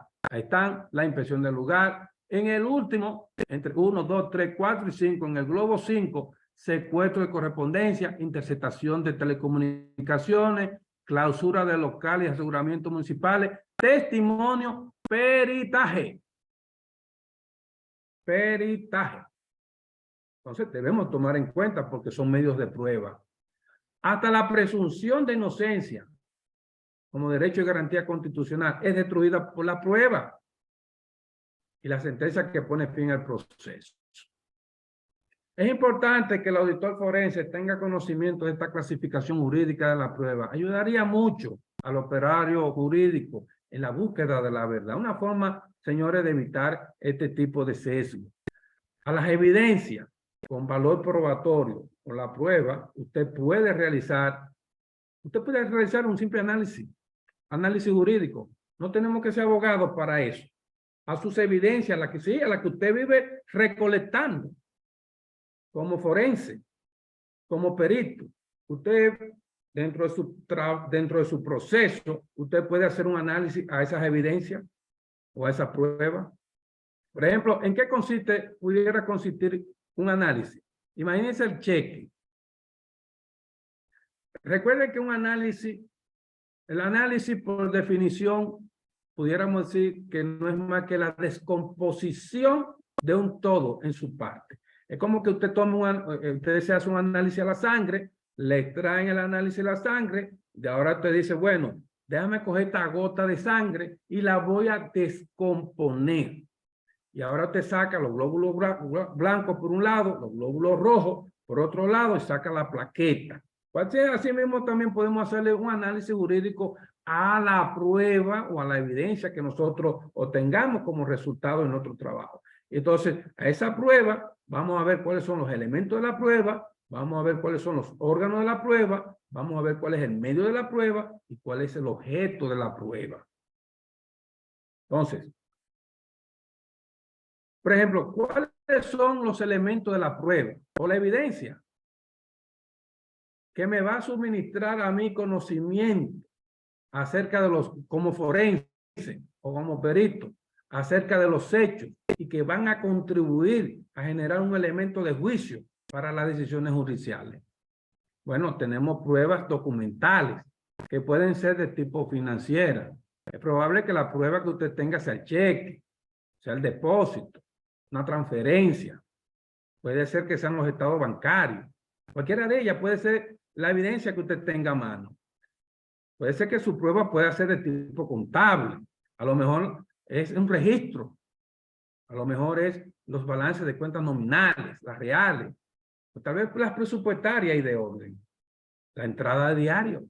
la inspección del lugar. En el último, entre 1, 2, 3, 4 y 5, en el globo 5, secuestro de correspondencia, interceptación de telecomunicaciones, clausura de locales y aseguramientos municipales, testimonio, peritaje. Peritaje. Entonces debemos tomar en cuenta porque son medios de prueba. Hasta la presunción de inocencia, como derecho y garantía constitucional, es destruida por la prueba y la sentencia que pone fin al proceso. Es importante que el auditor forense tenga conocimiento de esta clasificación jurídica de la prueba. Ayudaría mucho al operario jurídico en la búsqueda de la verdad. Una forma, señores, de evitar este tipo de sesgo. A las evidencias con valor probatorio o la prueba, usted puede realizar un simple análisis jurídico. No tenemos que ser abogados para eso. A sus evidencias, a la que usted vive recolectando como forense, como perito. Usted, dentro de su proceso, usted puede hacer un análisis a esas evidencias o a esas pruebas. Por ejemplo, ¿en qué pudiera consistir un análisis? Imagínense el cheque. Recuerden que el análisis por definición, pudiéramos decir que no es más que la descomposición de un todo en su parte. Es como que usted se hace un análisis a la sangre, le extraen el análisis a la sangre, y ahora usted dice, bueno, déjame coger esta gota de sangre y la voy a descomponer. Y ahora te saca los glóbulos blancos por un lado, los glóbulos rojos por otro lado y saca la plaqueta. Así mismo también podemos hacerle un análisis jurídico a la prueba o a la evidencia que nosotros obtengamos como resultado en nuestro trabajo. Entonces, a esa prueba vamos a ver cuáles son los elementos de la prueba, vamos a ver cuáles son los órganos de la prueba, vamos a ver cuál es el medio de la prueba y cuál es el objeto de la prueba. Entonces, por ejemplo, ¿cuáles son los elementos de la prueba o la evidencia que me va a suministrar a mí conocimiento acerca de los, como forense o como perito, acerca de los hechos y que van a contribuir a generar un elemento de juicio para las decisiones judiciales? Bueno, tenemos pruebas documentales que pueden ser de tipo financiera. Es probable que la prueba que usted tenga sea el cheque, sea el depósito, una transferencia. Puede ser que sean los estados bancarios. Cualquiera de ellas puede ser la evidencia que usted tenga a mano. Puede ser que su prueba pueda ser de tipo contable. A lo mejor es un registro. A lo mejor es los balances de cuentas nominales, las reales. O tal vez las presupuestarias y de orden. La entrada de diario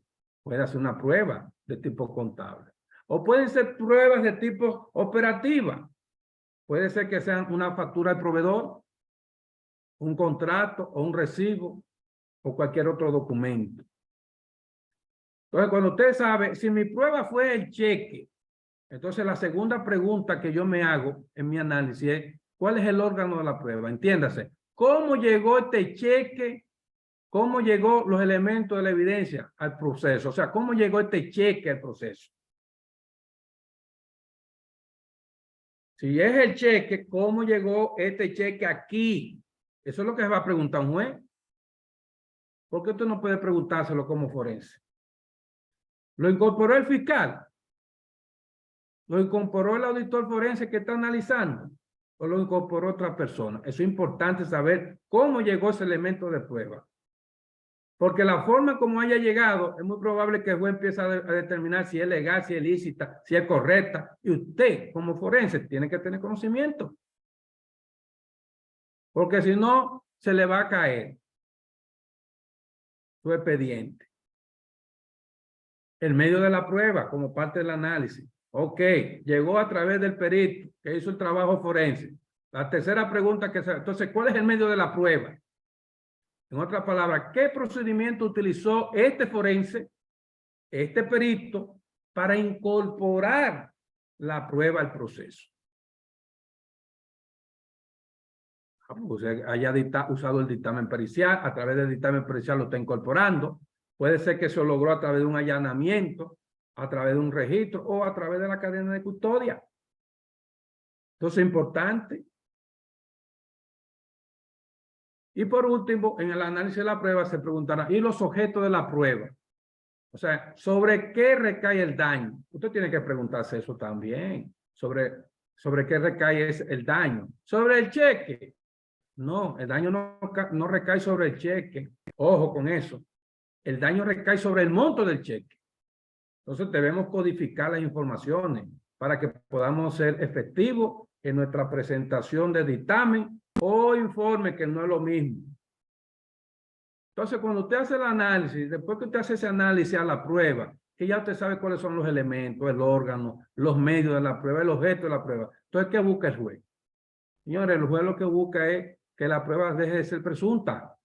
puede ser una prueba de tipo contable. O pueden ser pruebas de tipo operativa. Puede ser que sean una factura de proveedor, un contrato o un recibo o cualquier otro documento. Entonces, cuando usted sabe, si mi prueba fue el cheque, entonces la segunda pregunta que yo me hago en mi análisis es, ¿cuál es el órgano de la prueba? Entiéndase, ¿cómo llegó este cheque? ¿Cómo llegó los elementos de la evidencia al proceso? O sea, ¿cómo llegó este cheque al proceso? Si es el cheque, ¿cómo llegó este cheque aquí? Eso es lo que se va a preguntar un juez. ¿Por qué usted no puede preguntárselo como forense? ¿Lo incorporó el fiscal? ¿Lo incorporó el auditor forense que está analizando? ¿O lo incorporó otra persona? Eso es importante saber cómo llegó ese elemento de prueba. Porque la forma como haya llegado, es muy probable que el juez empiece a determinar si es legal, si es lícita, si es correcta. Y usted, como forense, tiene que tener conocimiento. Porque si no, se le va a caer su expediente. El medio de la prueba, como parte del análisis. Ok, llegó a través del perito que hizo el trabajo forense. La tercera pregunta que se... Entonces, ¿cuál es el medio de la prueba? En otras palabras, ¿qué procedimiento utilizó este forense, este perito, para incorporar la prueba al proceso? Pues haya usado el dictamen pericial, a través del dictamen pericial lo está incorporando. Puede ser que se logró a través de un allanamiento, a través de un registro o a través de la cadena de custodia. Entonces es importante. Y por último, en el análisis de la prueba se preguntará, ¿y los objetos de la prueba? O sea, ¿sobre qué recae el daño? Usted tiene que preguntarse eso también. ¿Sobre qué recae el daño? ¿Sobre el cheque? No, el daño no recae sobre el cheque. Ojo con eso. El daño recae sobre el monto del cheque. Entonces debemos codificar las informaciones para que podamos ser efectivos en nuestra presentación de dictamen o informe, que no es lo mismo. Entonces, cuando usted hace el análisis, después que usted hace ese análisis a la prueba, que ya usted sabe cuáles son los elementos, el órgano, los medios de la prueba, el objeto de la prueba. Entonces, ¿qué busca el juez? Señores, el juez lo que busca es que la prueba deje de ser presunta.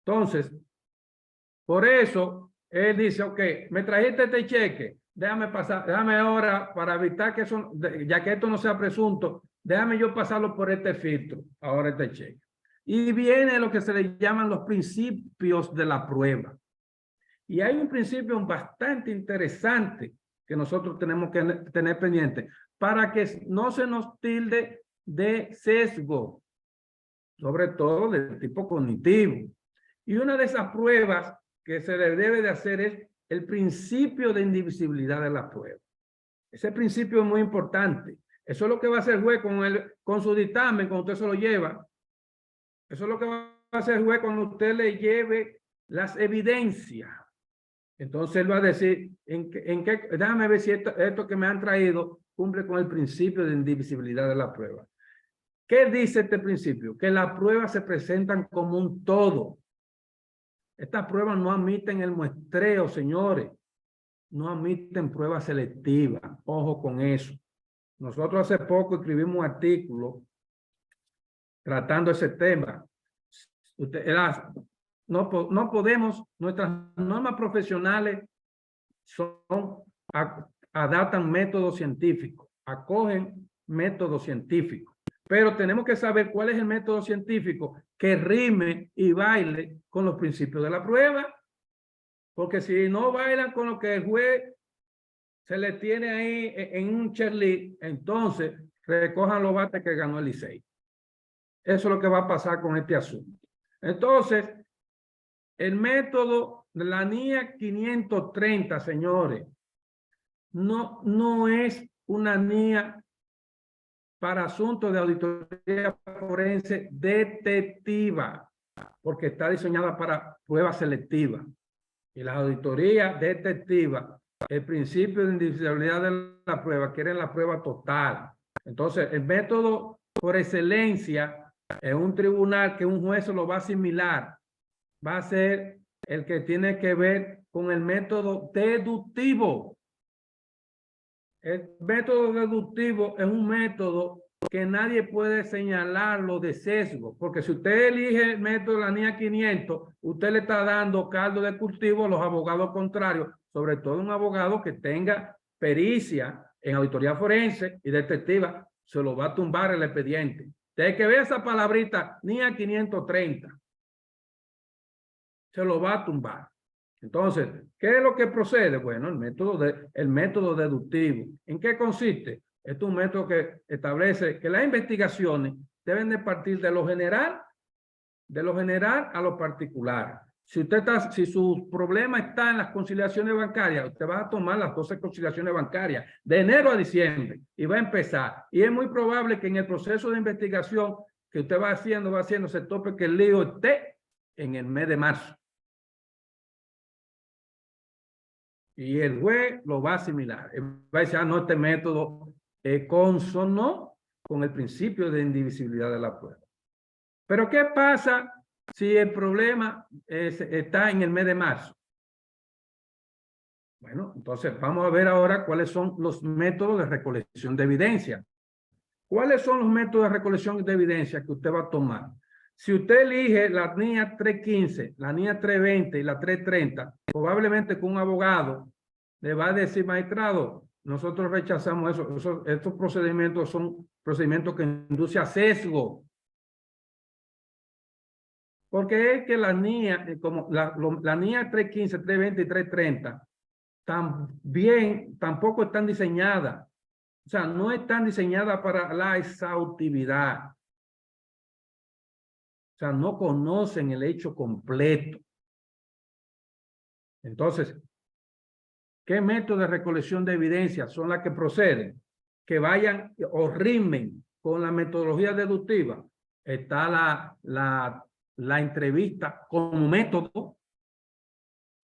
Entonces, por eso, él dice, ok, me trajiste este cheque, déjame ahora, para evitar que eso, ya que esto no sea presunto, déjame yo pasarlo por este filtro, ahora este cheque. Y viene lo que se le llaman los principios de la prueba. Y hay un principio bastante interesante que nosotros tenemos que tener pendiente para que no se nos tilde de sesgo, sobre todo del tipo cognitivo. Y una de esas pruebas que se le debe de hacer es el principio de indivisibilidad de la prueba. Ese principio es muy importante. Eso es lo que va a hacer el juez con su dictamen, cuando usted se lo lleva. Eso es lo que va a hacer el juez cuando usted le lleve las evidencias. Entonces él va a decir, déjame ver si esto que me han traído cumple con el principio de indivisibilidad de la prueba. ¿Qué dice este principio? Que las pruebas se presentan como un todo. Estas pruebas no admiten el muestreo, señores. No admiten pruebas selectivas. Ojo con eso. Nosotros hace poco escribimos un artículo tratando ese tema. No podemos, nuestras normas profesionales adaptan métodos científicos, acogen métodos científicos, pero tenemos que saber cuál es el método científico que rime y baile con los principios de la prueba, porque si no bailan con lo que el juez se le tiene ahí en un cheerlead, entonces recojan los bates que ganó el Licey. Eso es lo que va a pasar con este asunto. Entonces, el método de la NIA 530, señores, no es una NIA para asuntos de auditoría forense detectiva, porque está diseñada para pruebas selectivas. Y las auditorías detectivas, el principio de indivisibilidad de la prueba, quieren la prueba total. Entonces, el método por excelencia en un tribunal que un juez lo va a asimilar, va a ser el que tiene que ver con el método deductivo. El método deductivo es un método que nadie puede señalarlo de sesgo, porque si usted elige el método de la NIA 500, usted le está dando caldo de cultivo a los abogados contrarios, sobre todo un abogado que tenga pericia en auditoría forense y detectiva, se lo va a tumbar el expediente. Tiene que ver esa palabrita NIA 530. Se lo va a tumbar. Entonces, ¿qué es lo que procede? Bueno, el método deductivo. ¿En qué consiste? Este es un método que establece que las investigaciones deben de partir de lo general a lo particular. Si su problema está en las conciliaciones bancarias, usted va a tomar las 12 conciliaciones bancarias de enero a diciembre y va a empezar. Y es muy probable que en el proceso de investigación que usted va haciendo, se tope que el lío esté en el mes de marzo. Y el juez lo va a asimilar. Va a decir, no, este método es consono con el principio de indivisibilidad de la prueba. Pero ¿qué pasa si el problema está en el mes de marzo? Bueno, entonces vamos a ver ahora cuáles son los métodos de recolección de evidencia. ¿Cuáles son los métodos de recolección de evidencia que usted va a tomar? Si usted elige la NIA 315, la NIA 320 y la 330, probablemente con un abogado le va a decir, magistrado, nosotros rechazamos eso. Estos procedimientos son procedimientos que inducen a sesgo. Porque es que la NIA, como la NIA 315, 320 y 330, tampoco están diseñadas. O sea, no están diseñadas para la exhaustividad. O sea, no conocen el hecho completo. Entonces, ¿qué métodos de recolección de evidencia son las que proceden? Que vayan o rimen con la metodología deductiva. Está la entrevista como método. O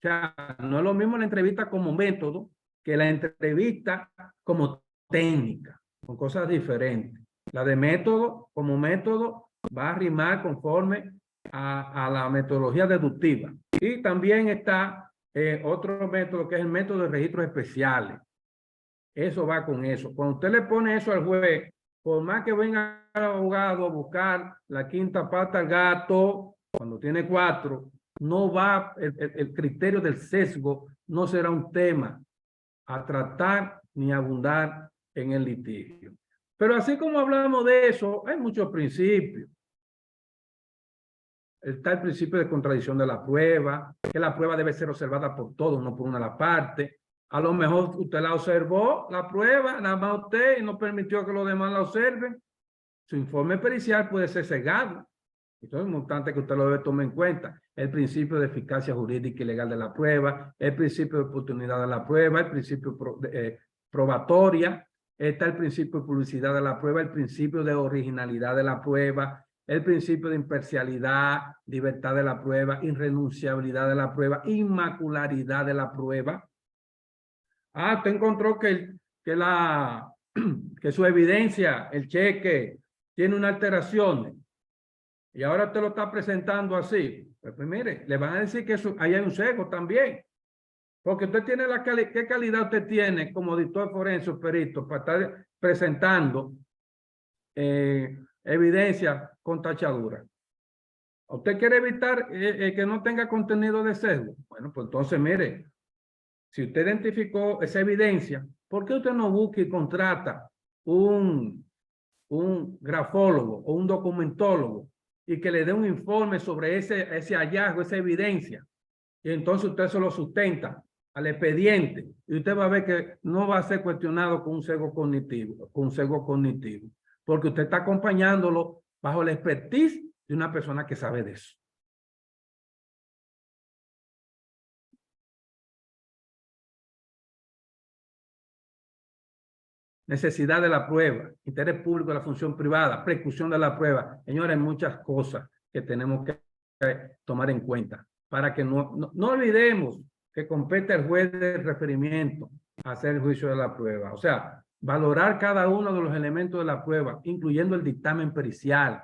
sea, no es lo mismo la entrevista como método que la entrevista como técnica. Son cosas diferentes. La de método como método va a rimar conforme a la metodología deductiva. Y también está otro método que es el método de registros especiales. Eso va con eso. Cuando usted le pone eso al juez, por más que venga el abogado a buscar la quinta pata al gato, cuando tiene 4, no va, el criterio del sesgo no será un tema a tratar ni abundar en el litigio. Pero así como hablamos de eso, hay muchos principios. Está el principio de contradicción de la prueba, que la prueba debe ser observada por todos, no por una de las partes. A lo mejor usted la observó, la prueba, nada más usted, y no permitió que los demás la observen. Su informe pericial puede ser cegado. Entonces es muy importante que usted lo debe tomar en cuenta. El principio de eficacia jurídica y legal de la prueba, el principio de oportunidad de la prueba, el principio probatoria, está el principio de publicidad de la prueba, el principio de originalidad de la prueba, el principio de imparcialidad, libertad de la prueba, irrenunciabilidad de la prueba, inmacularidad de la prueba. Ah, usted encontró que su evidencia, el cheque, tiene una alteración y ahora usted lo está presentando así. Pues mire, le van a decir que ahí hay un sesgo también. Porque usted tiene ¿qué calidad usted tiene como auditor forense o perito para estar presentando evidencia con tachadura? ¿Usted quiere evitar que no tenga contenido de sesgo? Bueno, pues entonces mire, si usted identificó esa evidencia, ¿por qué usted no busca y contrata un grafólogo o un documentólogo y que le dé un informe sobre ese hallazgo, esa evidencia? Y entonces usted se lo sustenta al expediente y usted va a ver que no va a ser cuestionado con un sesgo cognitivo, porque usted está acompañándolo bajo la expertise de una persona que sabe de eso. Necesidad de la prueba, interés público de la función privada, preclusión de la prueba. Señores, hay muchas cosas que tenemos que tomar en cuenta para que no olvidemos que compete al juez de referimiento hacer el juicio de la prueba. O sea, valorar cada uno de los elementos de la prueba, incluyendo el dictamen pericial,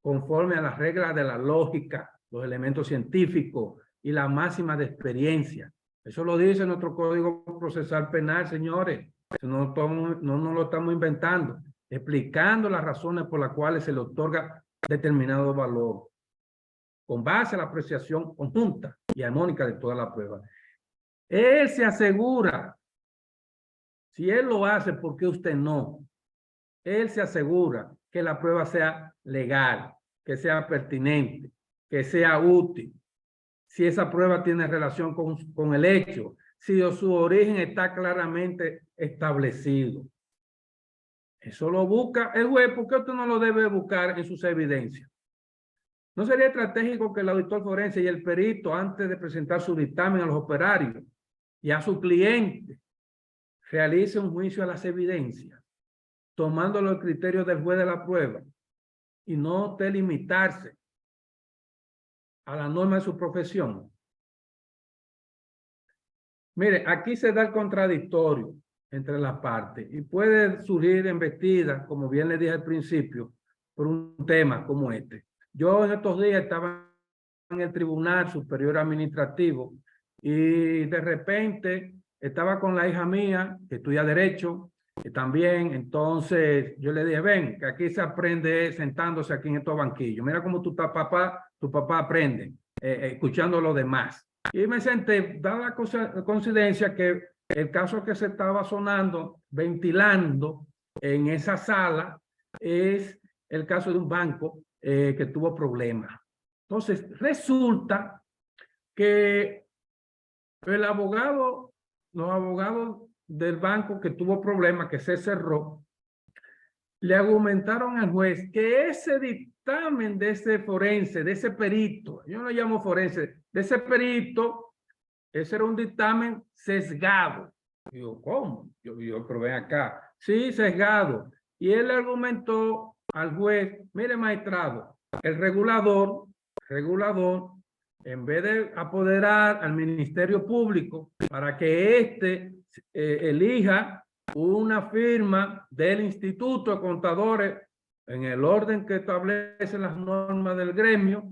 conforme a las reglas de la lógica, los elementos científicos y la máxima de experiencia. Eso lo dice nuestro Código Procesal Penal, señores. No nos lo estamos inventando, explicando las razones por las cuales se le otorga determinado valor, con base a la apreciación conjunta y armónica de toda la prueba. Él se asegura, si él lo hace, ¿por qué usted no? Él se asegura que la prueba sea legal, que sea pertinente, que sea útil, si esa prueba tiene relación con el hecho, si su origen está claramente establecido. Eso lo busca el juez. ¿Por qué usted no lo debe buscar en sus evidencias? ¿No sería estratégico que el auditor forense y el perito, antes de presentar su dictamen a los operarios y a su cliente, realice un juicio a las evidencias, tomando los criterios del juez de la prueba y no delimitarse a la norma de su profesión? Mire, aquí se da el contradictorio entre las partes y puede surgir embestida, como bien le dije al principio, por un tema como este. Yo en estos días estaba en el Tribunal Superior Administrativo y de repente estaba con la hija mía, que estudia Derecho, y también, entonces yo le dije, ven, que aquí se aprende sentándose aquí en estos banquillos. Mira cómo tu papá aprende, escuchando a los demás. Y me senté, dada la coincidencia que el caso que se estaba sonando, ventilando en esa sala, es el caso de un banco que tuvo problemas. Entonces, resulta que los abogados del banco que tuvo problemas, que se cerró, le argumentaron al juez que ese dictamen de ese forense, de ese perito, yo no lo llamo forense, de ese perito, ese era un dictamen sesgado. Digo, ¿cómo? Yo probé acá. Sí, sesgado. Y él argumentó al juez, mire magistrado, el regulador, en vez de apoderar al Ministerio Público para que éste elija una firma del Instituto de Contadores en el orden que establecen las normas del gremio,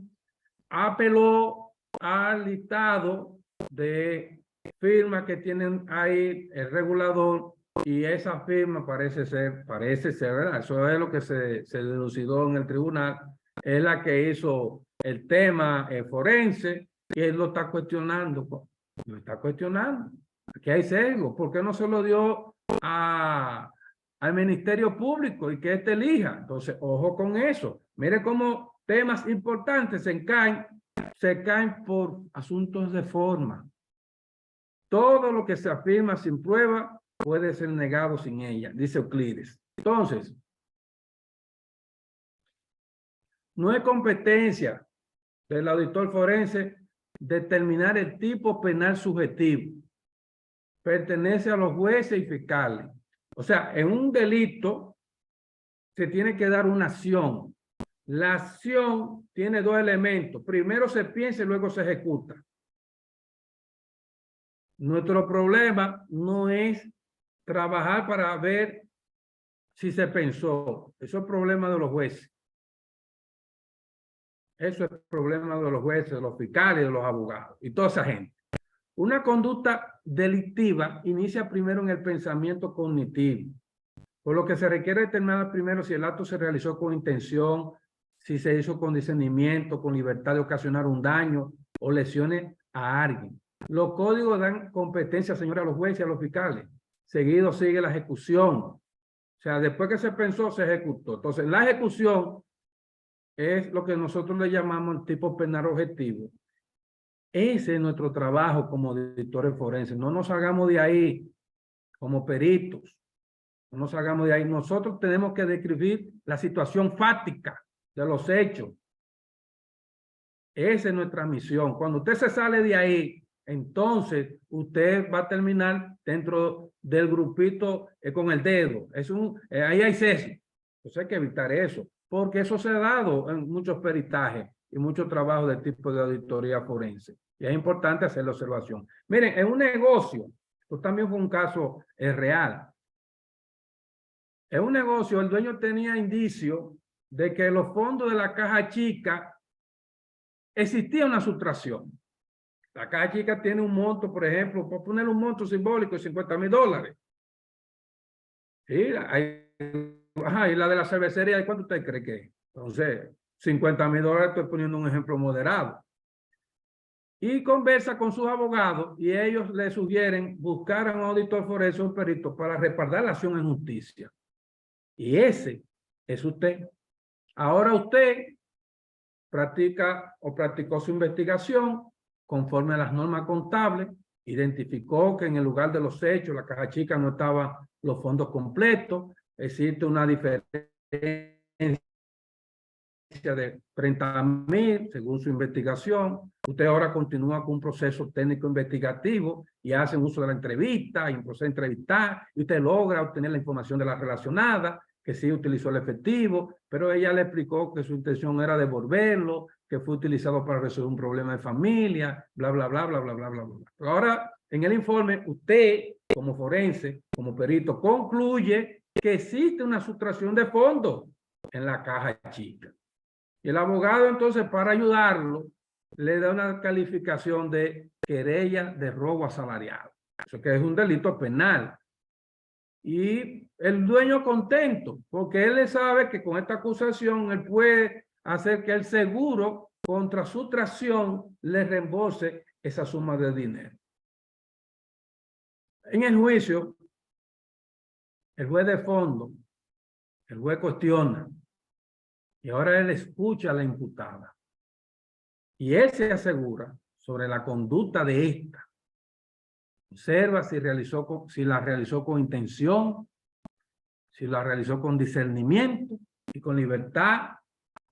apeló al listado de firmas que tienen ahí el regulador y esa firma parece ser, ¿verdad? Eso es lo que se delucidó en el tribunal, es la que hizo el tema forense y él lo está cuestionando. Lo está cuestionando. Aquí hay sesgo. ¿Por qué no se lo dio al Ministerio Público y que éste elija? Entonces, ojo con eso. Mire cómo temas importantes se caen por asuntos de forma. Todo lo que se afirma sin prueba puede ser negado sin ella, dice Euclides. Entonces, no es competencia del auditor forense determinar el tipo penal subjetivo. Pertenece a los jueces y fiscales. O sea, en un delito se tiene que dar una acción La acción tiene dos elementos. Primero se piensa y luego se ejecuta. Nuestro problema no es trabajar para ver si se pensó. Eso es problema de los jueces. Eso es problema de los jueces, de los fiscales, de los abogados y toda esa gente. Una conducta delictiva inicia primero en el pensamiento cognitivo, por lo que se requiere determinar primero si el acto se realizó con intención, si se hizo con discernimiento, con libertad de ocasionar un daño o lesiones a alguien. Los códigos dan competencia, señora, a los jueces y a los fiscales. Seguido sigue la ejecución. O sea, después que se pensó, se ejecutó. Entonces, la ejecución es lo que nosotros le llamamos el tipo penal objetivo. Ese es nuestro trabajo como auditores forenses. No nos hagamos de ahí como peritos. No nos hagamos de ahí. Nosotros tenemos que describir la situación fáctica de los hechos. Esa es nuestra misión. Cuando usted se sale de ahí, entonces usted va a terminar dentro del grupito con el dedo. Ahí hay sesgo. Entonces hay que evitar eso, porque eso se ha dado en muchos peritajes y muchos trabajos de tipo de auditoría forense. Y es importante hacer la observación. Miren, en un negocio, esto también fue un caso real. En un negocio, el dueño tenía indicio de que los fondos de la caja chica existía una sustracción. La caja chica tiene un monto, por ejemplo, por poner un monto simbólico de $50,000. Sí, y la de la cervecería, ¿cuánto usted cree que es? Entonces, $50,000, estoy poniendo un ejemplo moderado. Y conversa con sus abogados y ellos le sugieren buscar a un auditor forense, un perito, para respaldar la acción en justicia. Y ese es usted. Ahora usted practica o practicó su investigación conforme a las normas contables, identificó que en el lugar de los hechos, la caja chica no estaban los fondos completos, existe una diferencia de 30,000 según su investigación. Usted ahora continúa con un proceso técnico investigativo y hace uso de la entrevista y un proceso de entrevistar y usted logra obtener la información de la relacionada, que sí utilizó el efectivo, pero ella le explicó que su intención era devolverlo, que fue utilizado para resolver un problema de familia, bla, bla, bla, bla, bla, bla, bla, bla. Pero ahora, en el informe, usted, como forense, como perito, concluye que existe una sustracción de fondos en la caja chica. Y el abogado, entonces, para ayudarlo, le da una calificación de querella de robo asalariado. Eso que es un delito penal. Y el dueño contento, porque él le sabe que con esta acusación él puede hacer que el seguro contra sustracción le reembolse esa suma de dinero. En el juicio, el juez de fondo, el juez cuestiona y ahora él escucha a la imputada y él se asegura sobre la conducta de esta. Observa si la realizó con intención, si la realizó con discernimiento y con libertad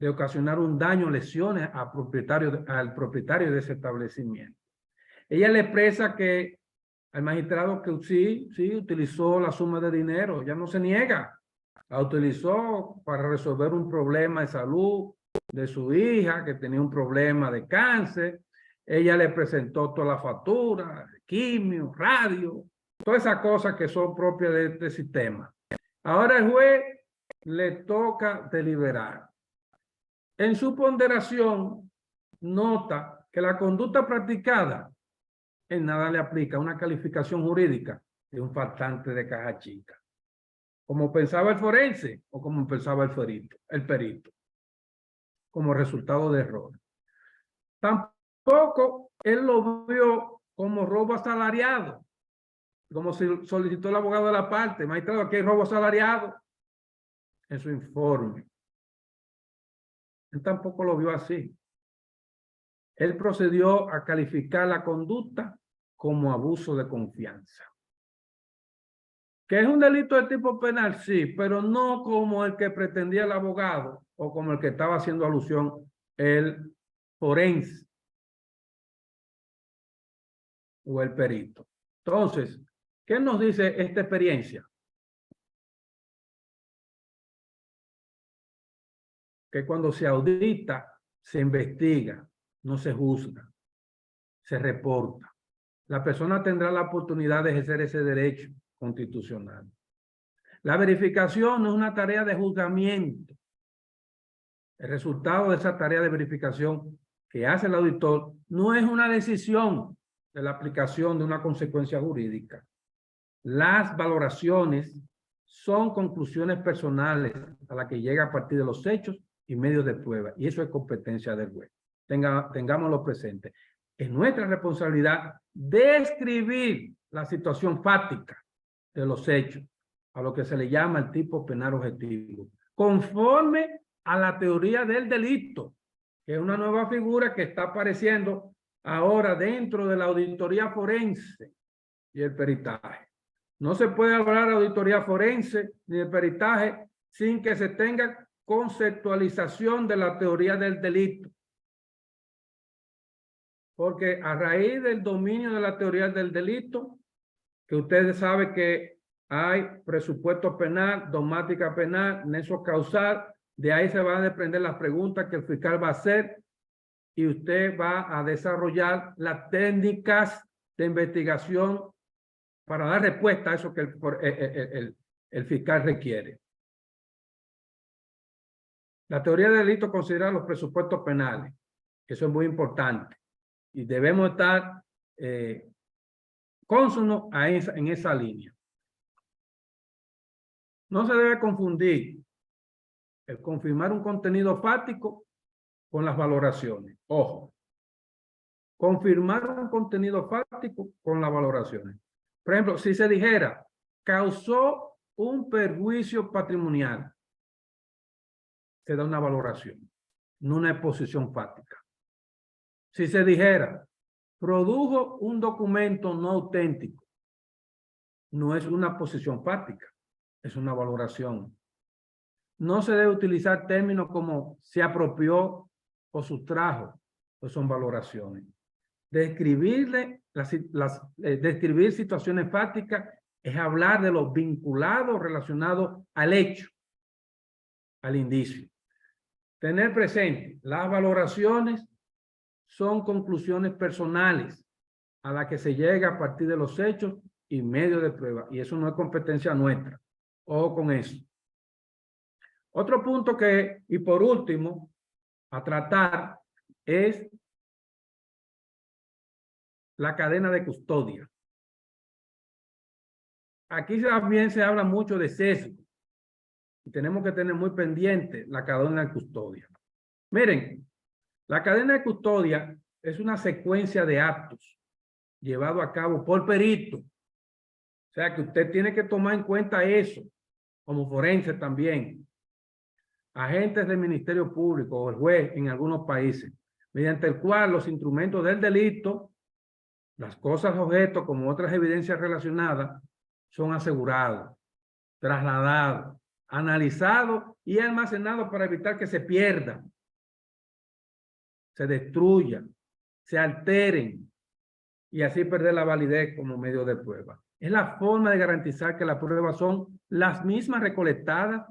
de ocasionar un daño o lesiones al propietario de ese establecimiento. Ella le expresa que al magistrado que sí utilizó la suma de dinero, ya no se niega, la utilizó para resolver un problema de salud de su hija que tenía un problema de cáncer. Ella le presentó toda la factura, quimio, radio, todas esas cosas que son propias de este sistema. Ahora el juez le toca deliberar. En su ponderación nota que la conducta practicada en nada le aplica una calificación jurídica de un faltante de caja chica, como pensaba el forense o como pensaba el perito, como resultado de error. Tampoco él lo vio como robo asalariado, como si solicitó el abogado de la parte, magistrado, aquí hay robo asalariado en su informe. Él tampoco lo vio así. Él procedió a calificar la conducta como abuso de confianza. ¿Que es un delito de tipo penal? Sí, pero no como el que pretendía el abogado o como el que estaba haciendo alusión el forense o el perito. Entonces, ¿qué nos dice esta experiencia? que cuando se audita, se investiga, no se juzga, se reporta. La persona tendrá la oportunidad de ejercer ese derecho constitucional. La verificación no es una tarea de juzgamiento. El resultado de esa tarea de verificación que hace el auditor no es una decisión de la aplicación de una consecuencia jurídica. Las valoraciones son conclusiones personales a las que llega a partir de los hechos y medios de prueba, y eso es competencia del juez. Tengámoslo presente. Es nuestra responsabilidad describir la situación fáctica de los hechos, a lo que se le llama el tipo penal objetivo, conforme a la teoría del delito, que es una nueva figura que está apareciendo ahora dentro de la auditoría forense y el peritaje. No se puede hablar de auditoría forense ni de peritaje sin que se tenga conceptualización de la teoría del delito. Porque a raíz del dominio de la teoría del delito, que ustedes saben que hay presupuesto penal, dogmática penal, nexo causal, de ahí se van a desprender las preguntas que el fiscal va a hacer y usted va a desarrollar las técnicas de investigación para dar respuesta a eso que el fiscal requiere. La teoría del delito considera los presupuestos penales. Eso es muy importante. Y debemos estar cónsonos en esa línea. No se debe confundir el confirmar un contenido fáctico con las valoraciones. Ojo. Confirmar un contenido fáctico con las valoraciones. Por ejemplo, si se dijera, causó un perjuicio patrimonial, se da una valoración, no una exposición fáctica. Si se dijera, produjo un documento no auténtico, no es una posición fáctica, es una valoración. No se debe utilizar términos como se apropió o sustrajo, pues son valoraciones. Describir situaciones fácticas es hablar de lo vinculado, relacionado al hecho, al indicio. Tener presente, las valoraciones son conclusiones personales a las que se llega a partir de los hechos y medios de prueba, y eso no es competencia nuestra. Ojo con eso. Otro punto y por último, a tratar es la cadena de custodia. Aquí también se habla mucho de sesgo y tenemos que tener muy pendiente la cadena de custodia. Miren, la cadena de custodia es una secuencia de actos llevados a cabo por perito. O sea que usted tiene que tomar en cuenta eso, como forense también. Agentes del Ministerio Público o el juez en algunos países, mediante el cual los instrumentos del delito, las cosas objeto como otras evidencias relacionadas, son asegurados, trasladados, analizados y almacenados para evitar que se pierdan, se destruyan, se alteren y así perder la validez como medio de prueba. Es la forma de garantizar que las pruebas son las mismas recolectadas,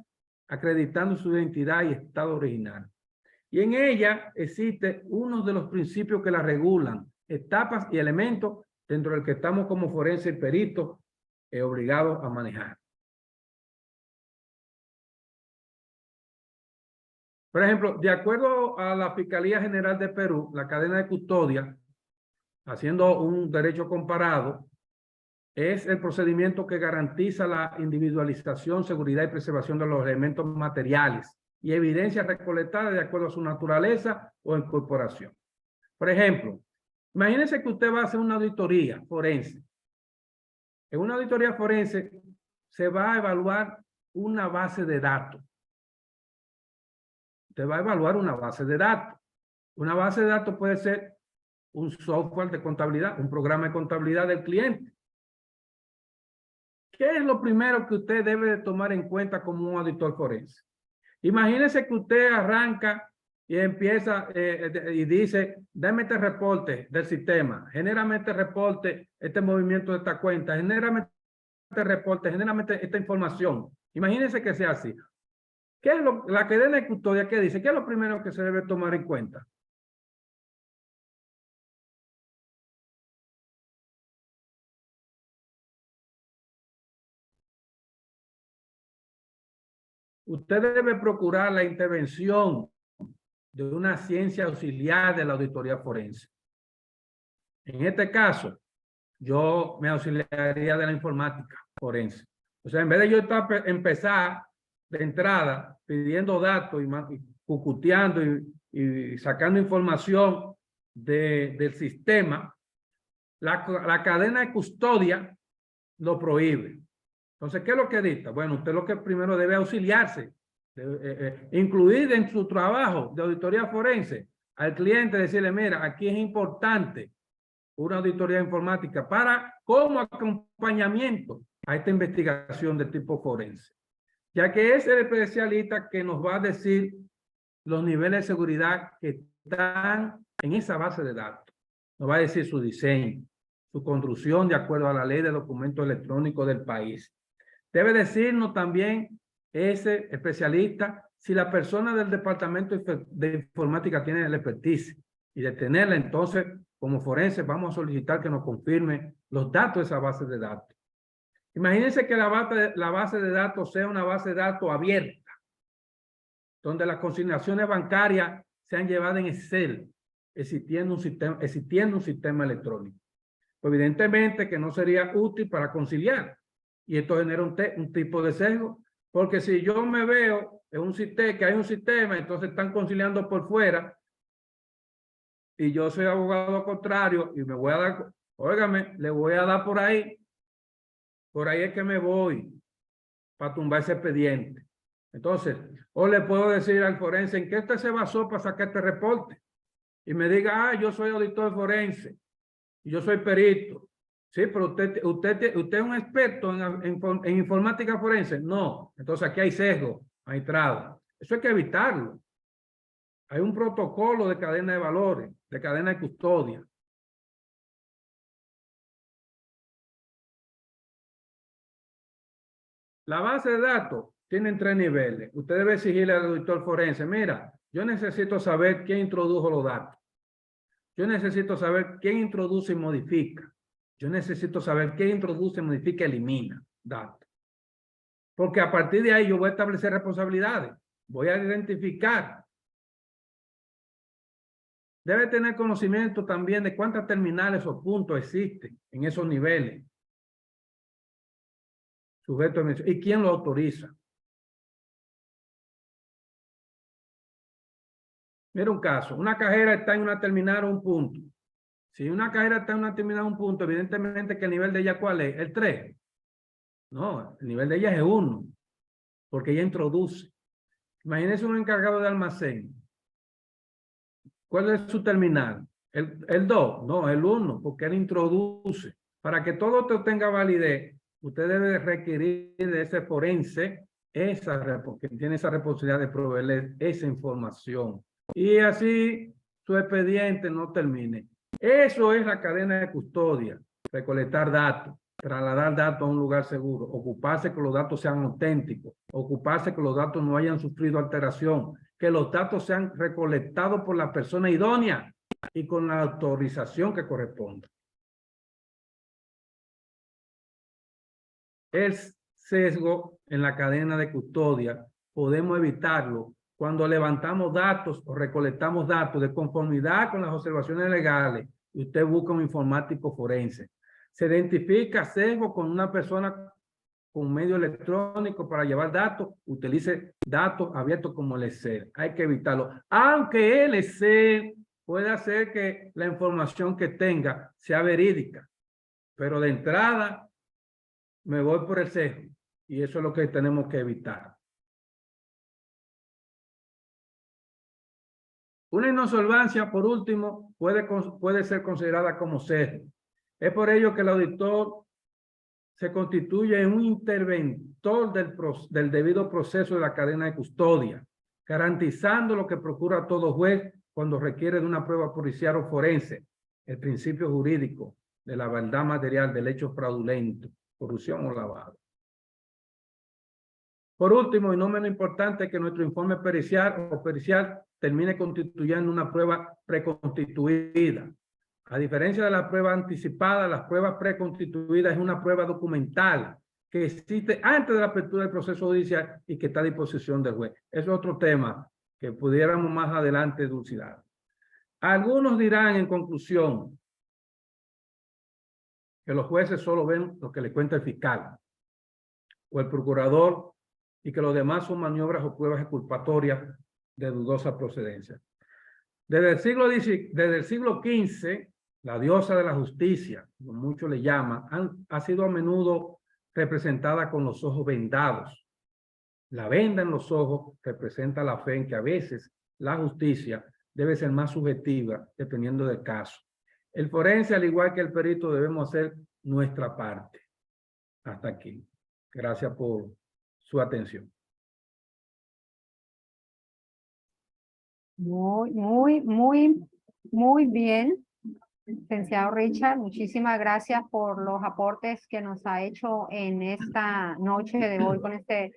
acreditando su identidad y estado original. Y en ella existe uno de los principios que la regulan, etapas y elementos dentro del que estamos como forense y peritos obligados a manejar. Por ejemplo, de acuerdo a la Fiscalía General de Perú, la cadena de custodia, haciendo un derecho comparado, es el procedimiento que garantiza la individualización, seguridad y preservación de los elementos materiales y evidencias recolectadas de acuerdo a su naturaleza o incorporación. Por ejemplo, imagínense que usted va a hacer una auditoría forense. En una auditoría forense se va a evaluar una base de datos. Usted va a evaluar una base de datos. Una base de datos puede ser un software de contabilidad, un programa de contabilidad del cliente. ¿Qué es lo primero que usted debe de tomar en cuenta como un auditor forense? Imagínese que usted arranca y empieza y dice, dame este reporte del sistema, genérame este reporte, este movimiento de esta cuenta, genérame este reporte, genérame esta información. Imagínese que sea así. ¿Qué es la cadena de custodia? ¿Qué dice? ¿Qué es lo primero que se debe tomar en cuenta? Usted debe procurar la intervención de una ciencia auxiliar de la auditoría forense. En este caso, yo me auxiliaría de la informática forense. O sea, en vez de yo empezar de entrada pidiendo datos y cucuteando y sacando información del sistema, la cadena de custodia lo prohíbe. Entonces, ¿qué es lo que dicta? Bueno, usted lo que primero debe auxiliarse, incluir en su trabajo de auditoría forense al cliente, decirle, mira, aquí es importante una auditoría informática como acompañamiento a esta investigación de tipo forense, ya que es el especialista que nos va a decir los niveles de seguridad que están en esa base de datos. Nos va a decir su diseño, su construcción de acuerdo a la ley de documentos electrónicos del país. Debe decirnos también ese especialista si la persona del departamento de informática tiene el expertise, y de tenerla, entonces, como forense, vamos a solicitar que nos confirme los datos de esa base de datos. Imagínense que la base de datos sea una base de datos abierta, donde las consignaciones bancarias sean llevadas en Excel, existiendo un sistema electrónico. Pues evidentemente que no sería útil para conciliar. Y esto genera un tipo de sesgo, porque si yo me veo en un sistema, que hay un sistema, entonces están conciliando por fuera, y yo soy abogado contrario, y me voy a dar, óigame, le voy a dar por ahí es que me voy para tumbar ese expediente. Entonces, o le puedo decir al forense, ¿en qué usted se basó para sacar este reporte? Y me diga, yo soy auditor forense, y yo soy perito. Sí, pero usted es un experto en informática forense. No, entonces aquí hay sesgo, hay traba. Eso hay que evitarlo. Hay un protocolo de cadena de valores, de cadena de custodia. La base de datos tiene 3 niveles. Usted debe exigirle al auditor forense, mira, yo necesito saber quién introdujo los datos. Yo necesito saber quién introduce y modifica. Yo necesito saber quién introduce, modifica, elimina datos. Porque a partir de ahí yo voy a establecer responsabilidades. Voy a identificar. Debe tener conocimiento también de cuántas terminales o puntos existen en esos niveles. Sujeto a mención. ¿Y quién lo autoriza? Mira un caso. Una cajera está en una terminal o un punto. Si una cajera está en una terminal o un punto, evidentemente que el nivel de ella, ¿cuál es? ¿El 3? No, el nivel de ella es 1. Porque ella introduce. Imagínense un encargado de almacén. ¿Cuál es su terminal? ¿El 2? No, el 1, porque él introduce. Para que todo esto tenga validez, usted debe requerir de ese forense que tiene esa responsabilidad de proveerle esa información. Y así su expediente no termine. Eso es la cadena de custodia. Recolectar datos, trasladar datos a un lugar seguro, ocuparse que los datos sean auténticos, ocuparse que los datos no hayan sufrido alteración, que los datos sean recolectados por la persona idónea y con la autorización que corresponda. El sesgo en la cadena de custodia podemos evitarlo cuando levantamos datos o recolectamos datos de conformidad con las observaciones legales y usted busca un informático forense. Se identifica sesgo con una persona con medio electrónico para llevar datos, utilice datos abiertos como el Excel. Hay que evitarlo. Aunque el Excel puede hacer que la información que tenga sea verídica, pero de entrada me voy por el sesgo y eso es lo que tenemos que evitar. Una inobservancia, por último, puede ser considerada como sesgo. Es por ello que el auditor se constituye en un interventor del debido proceso de la cadena de custodia, garantizando lo que procura todo juez cuando requiere de una prueba policial o forense, el principio jurídico de la verdad material del hecho fraudulento, corrupción o lavado. Por último, y no menos importante, que nuestro informe pericial o pericial termine constituyendo una prueba preconstituida. A diferencia de la prueba anticipada, las pruebas preconstituidas es una prueba documental que existe antes de la apertura del proceso judicial y que está a disposición del juez. Es otro tema que pudiéramos más adelante dilucidar. Algunos dirán en conclusión que los jueces solo ven lo que le cuenta el fiscal o el procurador y que los demás son maniobras o pruebas exculpatorias de dudosa procedencia. Desde el siglo XV, la diosa de la justicia, como muchos le llaman, ha sido a menudo representada con los ojos vendados. La venda en los ojos representa la fe en que a veces la justicia debe ser más subjetiva dependiendo del caso. El forense, al igual que el perito, debemos hacer nuestra parte. Hasta aquí. Gracias por su atención. Muy bien, licenciado Richard. Muchísimas gracias por los aportes que nos ha hecho en esta noche de hoy con este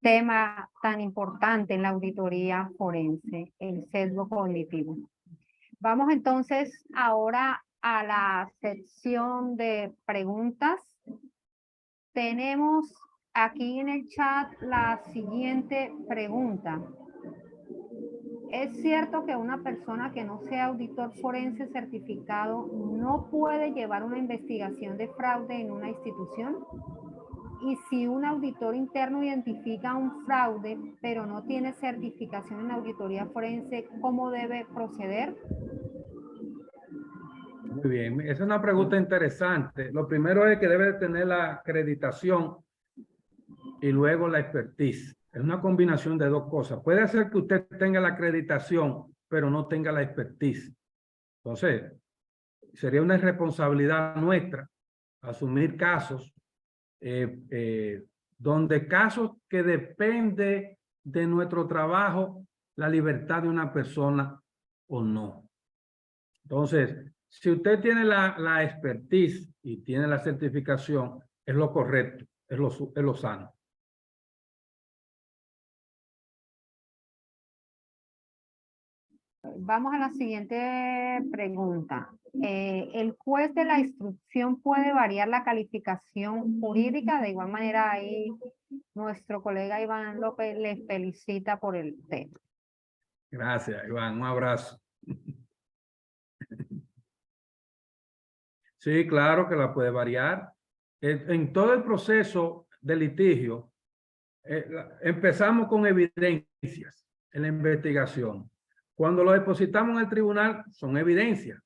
tema tan importante en la auditoría forense, el sesgo cognitivo. Vamos entonces ahora a la sección de preguntas. Tenemos aquí en el chat la siguiente pregunta. ¿Es cierto que una persona que no sea auditor forense certificado no puede llevar una investigación de fraude en una institución? Y si un auditor interno identifica un fraude, pero no tiene certificación en auditoría forense, ¿cómo debe proceder? Muy bien, es una pregunta interesante. Lo primero es que debe tener la acreditación y luego la expertise. Es una combinación de dos cosas. Puede ser que usted tenga la acreditación, pero no tenga la expertise. Entonces, sería una irresponsabilidad nuestra asumir casos donde casos que depende de nuestro trabajo, la libertad de una persona o no. Entonces, si usted tiene la expertise y tiene la certificación, es lo correcto, es lo sano. Vamos a la siguiente pregunta. ¿El juez de la instrucción puede variar la calificación jurídica? De igual manera, ahí nuestro colega Iván López les felicita por el tema. Gracias, Iván. Un abrazo. Sí, claro que la puede variar. En todo el proceso de litigio, empezamos con evidencias en la investigación. Cuando lo depositamos en el tribunal, son evidencias.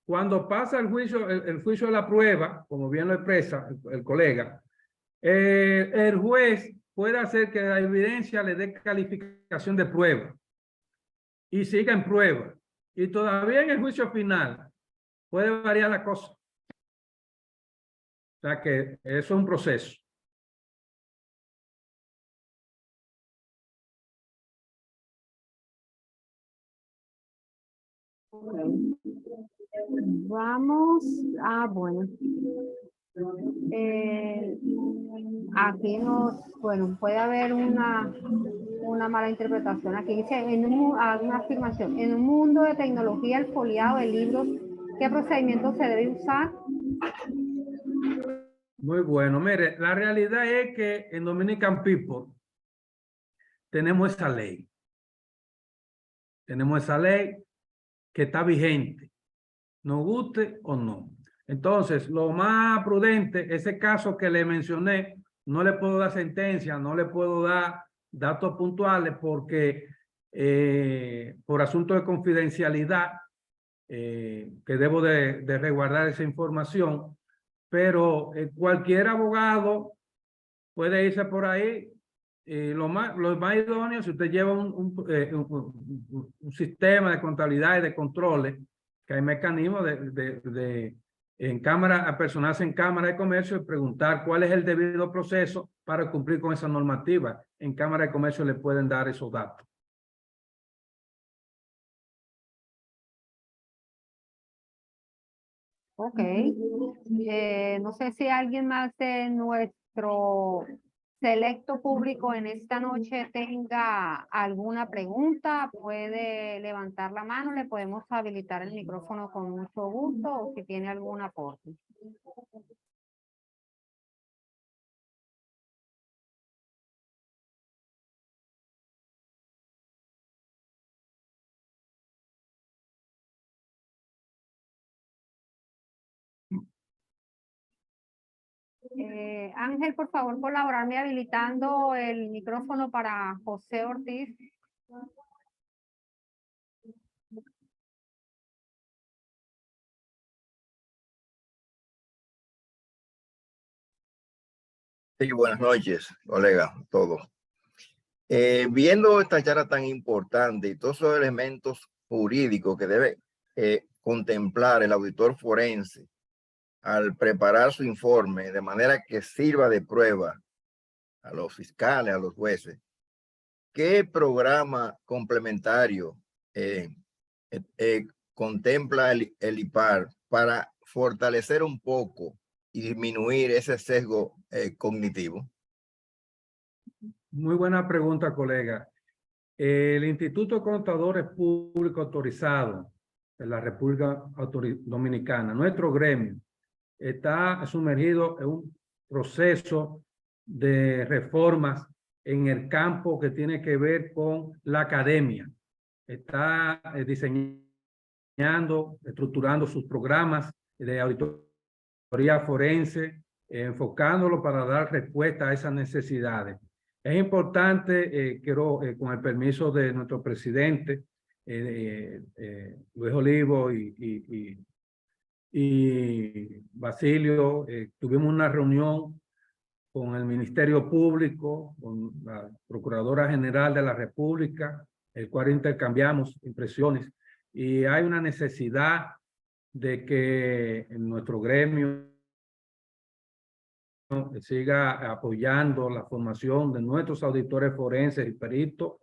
Cuando pasa el juicio de la prueba, como bien lo expresa el colega, el juez puede hacer que la evidencia le dé calificación de prueba y siga en prueba. Y todavía en el juicio final puede variar la cosa. O sea que eso es un proceso. Vamos, bueno. Aquí bueno, puede haber una mala interpretación. Aquí dice, una afirmación, en un mundo de tecnología, el foliado de libros, ¿qué procedimiento se debe usar? Muy bueno. Mire, la realidad es que en Dominican People tenemos esa ley. Tenemos esa ley que está vigente, nos guste o no. Entonces, lo más prudente, ese caso que le mencioné, no le puedo dar sentencia, no le puedo dar datos puntuales porque por asunto de confidencialidad, que debo de resguardar esa información, pero cualquier abogado puede irse por ahí. Lo más idóneo, si usted lleva un sistema de contabilidad y de controles, que hay mecanismos en cámara, a personarse en Cámara de Comercio y preguntar cuál es el debido proceso para cumplir con esa normativa. En Cámara de Comercio le pueden dar esos datos. Ok. No sé si alguien más de nuestro selecto público en esta noche tenga alguna pregunta, puede levantar la mano, le podemos habilitar el micrófono con mucho gusto o si tiene algún aporte. Ángel, por favor, colaborarme habilitando el micrófono para José Ortiz. Sí, buenas noches, colega, todos. Viendo esta charla tan importante y todos esos elementos jurídicos que debe contemplar el auditor forense al preparar su informe de manera que sirva de prueba a los fiscales, a los jueces, ¿qué programa complementario contempla el IPAR para fortalecer un poco y disminuir ese sesgo cognitivo? Muy buena pregunta, colega. El Instituto de Contadores Públicos Autorizados de la República Dominicana, nuestro gremio, está sumergido en un proceso de reformas en el campo que tiene que ver con la academia. Está diseñando, estructurando sus programas de auditoría forense, enfocándolo para dar respuesta a esas necesidades. Es importante, quiero, con el permiso de nuestro presidente, Luis Olivo y Basilio, tuvimos una reunión con el Ministerio Público, con la Procuradora General de la República, el cual intercambiamos impresiones, y hay una necesidad de que en nuestro gremio siga apoyando la formación de nuestros auditores forenses y peritos,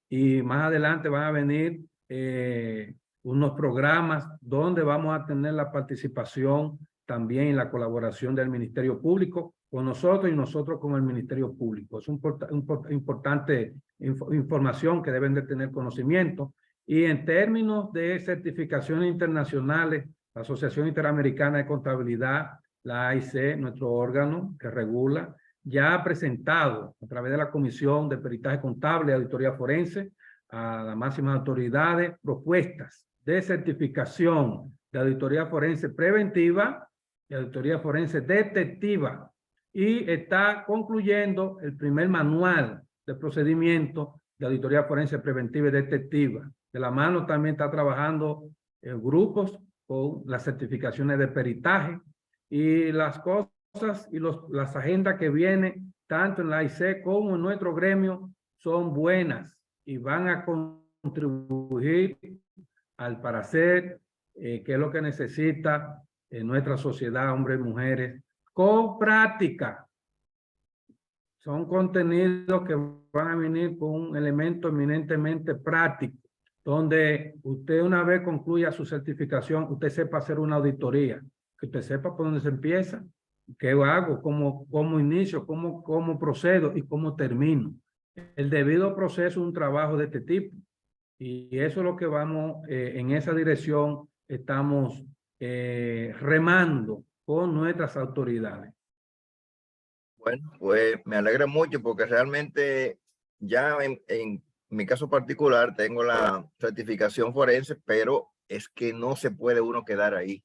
y más adelante van a venir unos programas donde vamos a tener la participación también en la colaboración del Ministerio Público con nosotros y nosotros con el Ministerio Público. Es importante información que deben de tener conocimiento. Y en términos de certificaciones internacionales, la Asociación Interamericana de Contabilidad, la AIC, nuestro órgano que regula, ya ha presentado a través de la Comisión de Peritaje Contable y Auditoría Forense a las máximas autoridades propuestas de certificación de auditoría forense preventiva y auditoría forense detectiva, y está concluyendo el primer manual de procedimiento de auditoría forense preventiva y detectiva. De la mano también está trabajando grupos con las certificaciones de peritaje, y las cosas y las agendas que vienen tanto en la AIC como en nuestro gremio son buenas y van a contribuir para hacer qué es lo que necesita nuestra sociedad, hombres y mujeres, con práctica. Son contenidos que van a venir con un elemento eminentemente práctico, donde usted, una vez concluya su certificación, usted sepa hacer una auditoría, que usted sepa por dónde se empieza, qué hago, cómo inicio, cómo procedo y cómo termino. El debido proceso es un trabajo de este tipo, y eso es lo que vamos, en esa dirección estamos remando con nuestras autoridades. Bueno, pues me alegra mucho porque realmente ya en mi caso particular tengo la certificación forense, pero es que no se puede uno quedar ahí.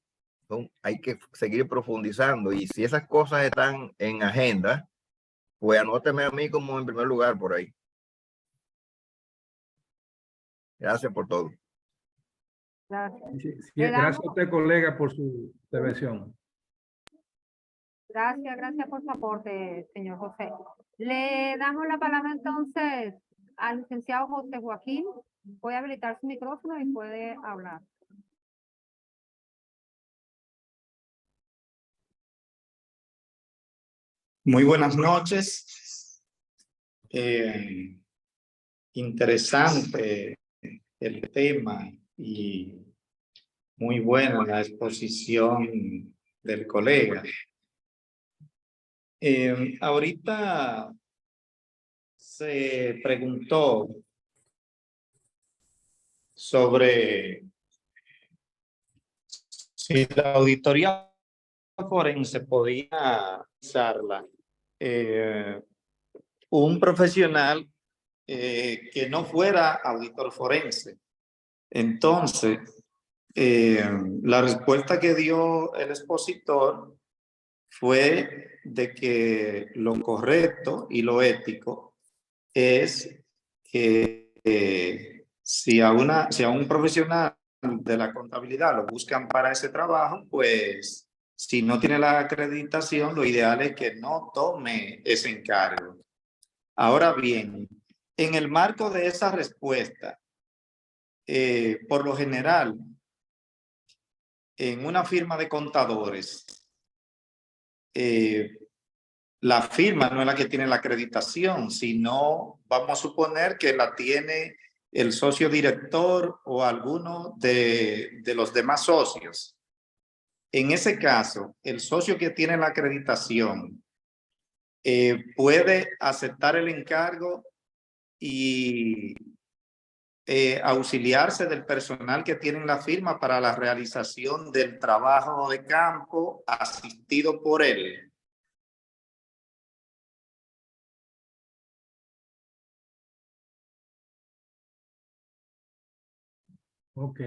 Hay que seguir profundizando, y si esas cosas están en agenda, pues anóteme a mí como en primer lugar por ahí. Gracias por todo. Gracias. Sí, gracias a usted, colega, por su intervención. Gracias por su aporte, señor José. Le damos la palabra entonces al licenciado José Joaquín. Voy a habilitar su micrófono y puede hablar. Muy buenas noches. Interesante el tema y muy buena la exposición del colega. Ahorita se preguntó sobre si la auditoría forense podía usarla un profesional que no fuera auditor forense. Entonces, la respuesta que dio el expositor fue de que lo correcto y lo ético es que si a un profesional de la contabilidad lo buscan para ese trabajo, pues si no tiene la acreditación, lo ideal es que no tome ese encargo. Ahora bien, en el marco de esa respuesta, por lo general, en una firma de contadores, la firma no es la que tiene la acreditación, sino vamos a suponer que la tiene el socio director o alguno de los demás socios. En ese caso, el socio que tiene la acreditación puede aceptar el encargo y auxiliarse del personal que tiene la firma para la realización del trabajo de campo asistido por él. Ok.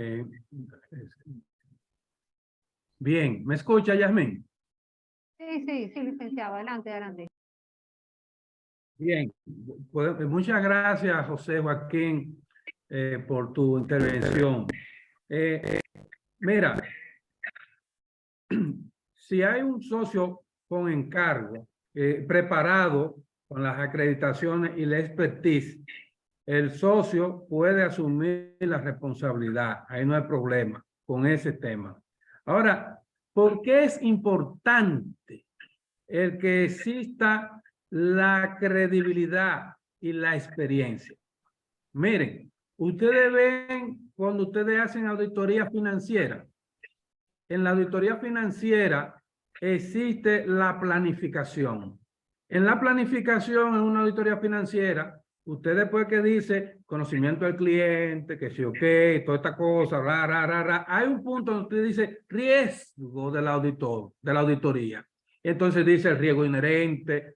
Bien, ¿me escucha, Yasmín? Sí, sí, sí, licenciado. Adelante, adelante. Bien, pues, muchas gracias, José Joaquín, por tu intervención. Mira, si hay un socio con encargo, preparado con las acreditaciones y la expertise, el socio puede asumir la responsabilidad. Ahí no hay problema con ese tema. Ahora, ¿por qué es importante el que exista la credibilidad y la experiencia? Miren, ustedes ven cuando ustedes hacen auditoría financiera. En la auditoría financiera existe la planificación. En la planificación, en una auditoría financiera, usted después que dice conocimiento del cliente, que sí, ok, toda esta cosa, hay un punto donde usted dice riesgo del auditor, de la auditoría. Entonces dice el riesgo inherente,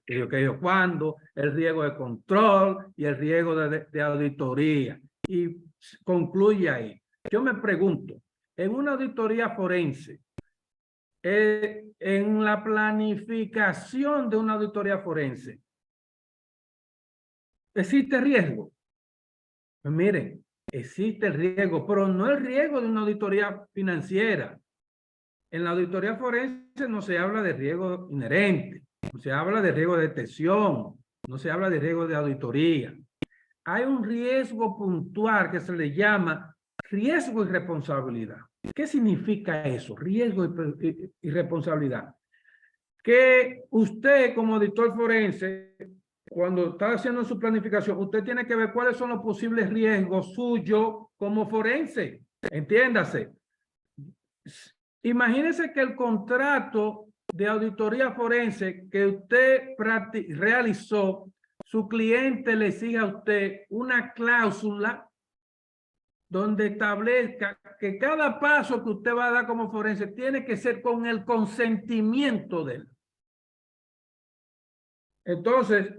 cuándo, el riesgo de control y el riesgo de auditoría. Y concluye ahí. Yo me pregunto, en una auditoría forense, en la planificación de una auditoría forense, ¿existe riesgo? Pues miren, existe riesgo, pero no el riesgo de una auditoría financiera. En la auditoría forense no se habla de riesgo inherente, no se habla de riesgo de detección, no se habla de riesgo de auditoría. Hay un riesgo puntual que se le llama riesgo y responsabilidad. ¿Qué significa eso? Riesgo y responsabilidad. Que usted como auditor forense, cuando está haciendo su planificación, usted tiene que ver cuáles son los posibles riesgos suyos como forense. Entiéndase. Imagínese que el contrato de auditoría forense que usted realizó, su cliente le exige a usted una cláusula donde establezca que cada paso que usted va a dar como forense tiene que ser con el consentimiento de él. Entonces,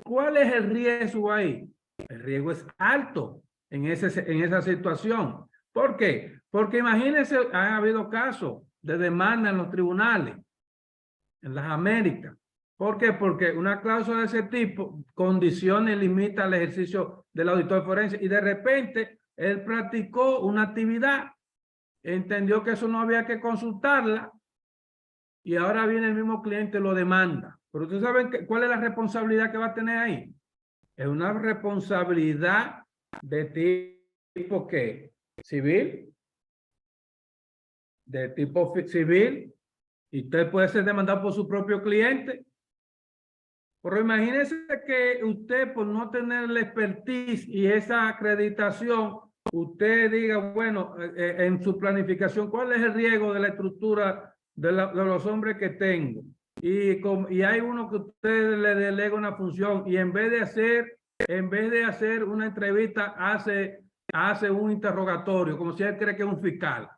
¿cuál es el riesgo ahí? El riesgo es alto en esa situación. ¿Por qué? Porque imagínense, ha habido casos de demanda en los tribunales, en las Américas. ¿Por qué? Porque una cláusula de ese tipo condiciona y limita el ejercicio del auditor forense y de repente él practicó una actividad, entendió que eso no había que consultarla y ahora viene el mismo cliente y lo demanda. Pero ustedes saben cuál es la responsabilidad que va a tener ahí. Es una responsabilidad de tipo ¿qué? Civil, de tipo civil, y usted puede ser demandado por su propio cliente. Pero imagínese que usted, por no tener la expertise y esa acreditación, usted diga, bueno, en su planificación, ¿cuál es el riesgo de la estructura de los hombres que tengo? Y hay uno que usted le delega una función y en vez de hacer en vez de hacer una entrevista, hace un interrogatorio, como si él cree que es un fiscal.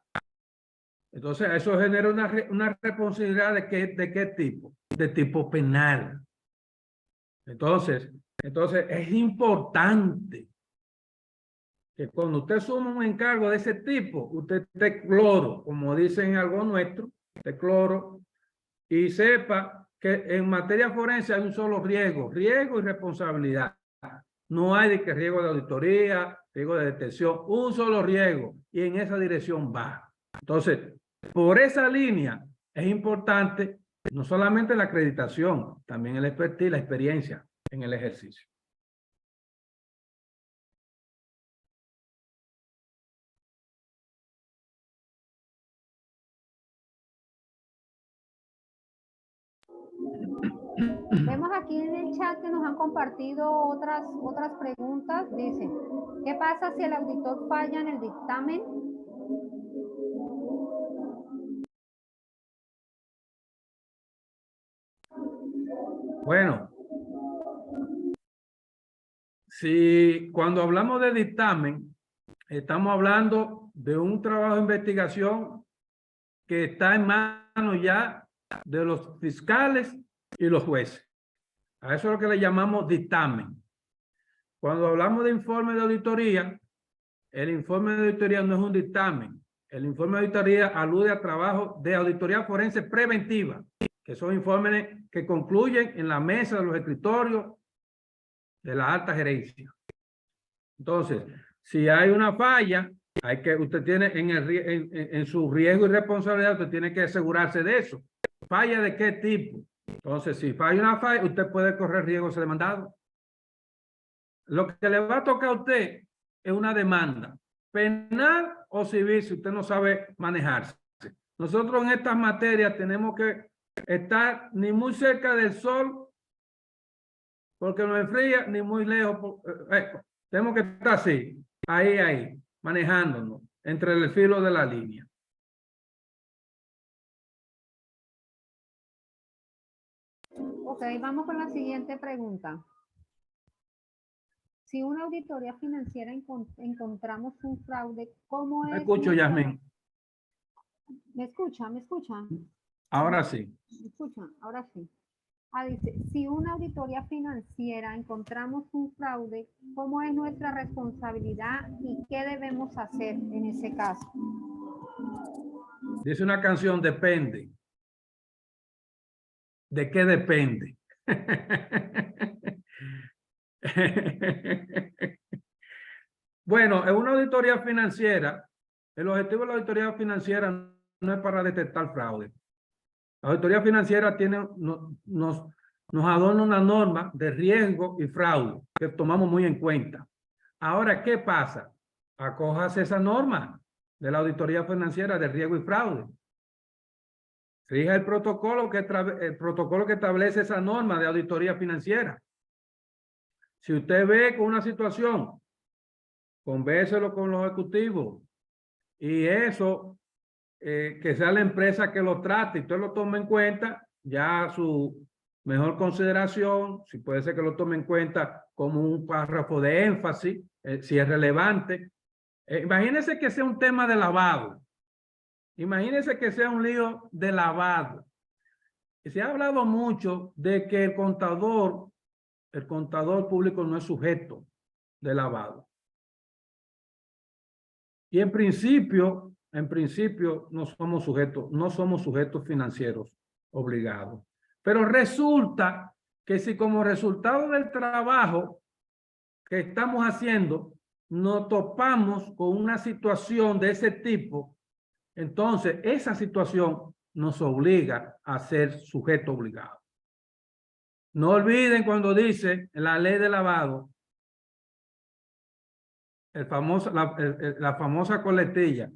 Entonces, eso genera una responsabilidad ¿de qué tipo? De tipo penal. Entonces es importante que cuando usted suma un encargo de ese tipo, usted esté cloro, como dicen algo nuestro, esté cloro, y sepa que en materia forense hay un solo riesgo y responsabilidad. No hay de que riesgo de auditoría, riesgo de detención, un solo riesgo, y en esa dirección va. Entonces, por esa línea es importante no solamente la acreditación, también el expertise, la experiencia en el ejercicio. Vemos aquí en el chat que nos han compartido otras preguntas. Dice, ¿qué pasa si el auditor falla en el dictamen? Bueno, si cuando hablamos de dictamen, estamos hablando de un trabajo de investigación que está en manos ya de los fiscales y los jueces. A eso es lo que le llamamos dictamen. Cuando hablamos de informe de auditoría, el informe de auditoría no es un dictamen. El informe de auditoría alude a trabajo de auditoría forense preventiva, que son informes que concluyen en la mesa de los escritorios de la alta gerencia. Entonces, si hay una falla, usted tiene en su riesgo y responsabilidad, usted tiene que asegurarse de eso. ¿Falla de qué tipo? Entonces, si falla una falla, usted puede correr riesgo de ser demandado. Lo que le va a tocar a usted es una demanda penal o civil si usted no sabe manejarse. Nosotros en estas materias tenemos que estar ni muy cerca del sol porque nos enfría, ni muy lejos. Tenemos que estar así, ahí, manejándonos entre el filo de la línea. Ok, vamos con la siguiente pregunta. Si una auditoría financiera encontramos un fraude, ¿cómo es? Me escucho, Yasmín. ¿Me escucha? ¿Me escucha? Ahora sí. ¿Me escucha? Ahora sí. Dice, si una auditoría financiera encontramos un fraude, ¿cómo es nuestra responsabilidad y qué debemos hacer en ese caso? Dice una canción, depende. ¿De qué depende? Bueno, en una auditoría financiera, el objetivo de la auditoría financiera no es para detectar fraude. La auditoría financiera nos adorna una norma de riesgo y fraude que tomamos muy en cuenta. Ahora, ¿qué pasa? Acójase esa norma de la auditoría financiera de riesgo y fraude. Fija el protocolo que establece esa norma de auditoría financiera. Si usted ve con una situación, convérselo con los ejecutivos y eso, que sea la empresa que lo trate y usted lo tome en cuenta, ya su mejor consideración, si puede ser que lo tome en cuenta como un párrafo de énfasis, si es relevante. Imagínense que sea un tema de lavado. Imagínense que sea un lío de lavado. Y se ha hablado mucho de que el contador público no es sujeto de lavado. Y en principio no somos sujetos financieros obligados. Pero resulta que si como resultado del trabajo que estamos haciendo nos topamos con una situación de ese tipo, entonces esa situación nos obliga a ser sujeto obligado. No olviden cuando dice en la ley de lavado, la famosa coletilla.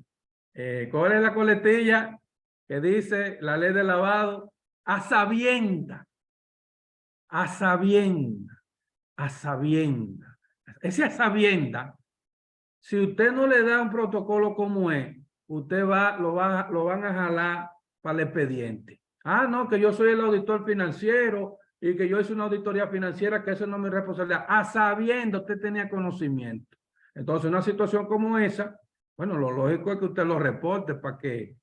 ¿Cuál es la coletilla que dice la ley de lavado? A sabienda. A sabienda. A sabienda. Ese a sabienda, si usted no le da un protocolo como es, usted lo van a jalar para el expediente. Ah, no, que yo soy el auditor financiero y que yo hice una auditoría financiera, que eso no es mi responsabilidad, a sabiendo usted tenía conocimiento. Entonces, una situación como esa, bueno, lo lógico es que usted lo reporte para que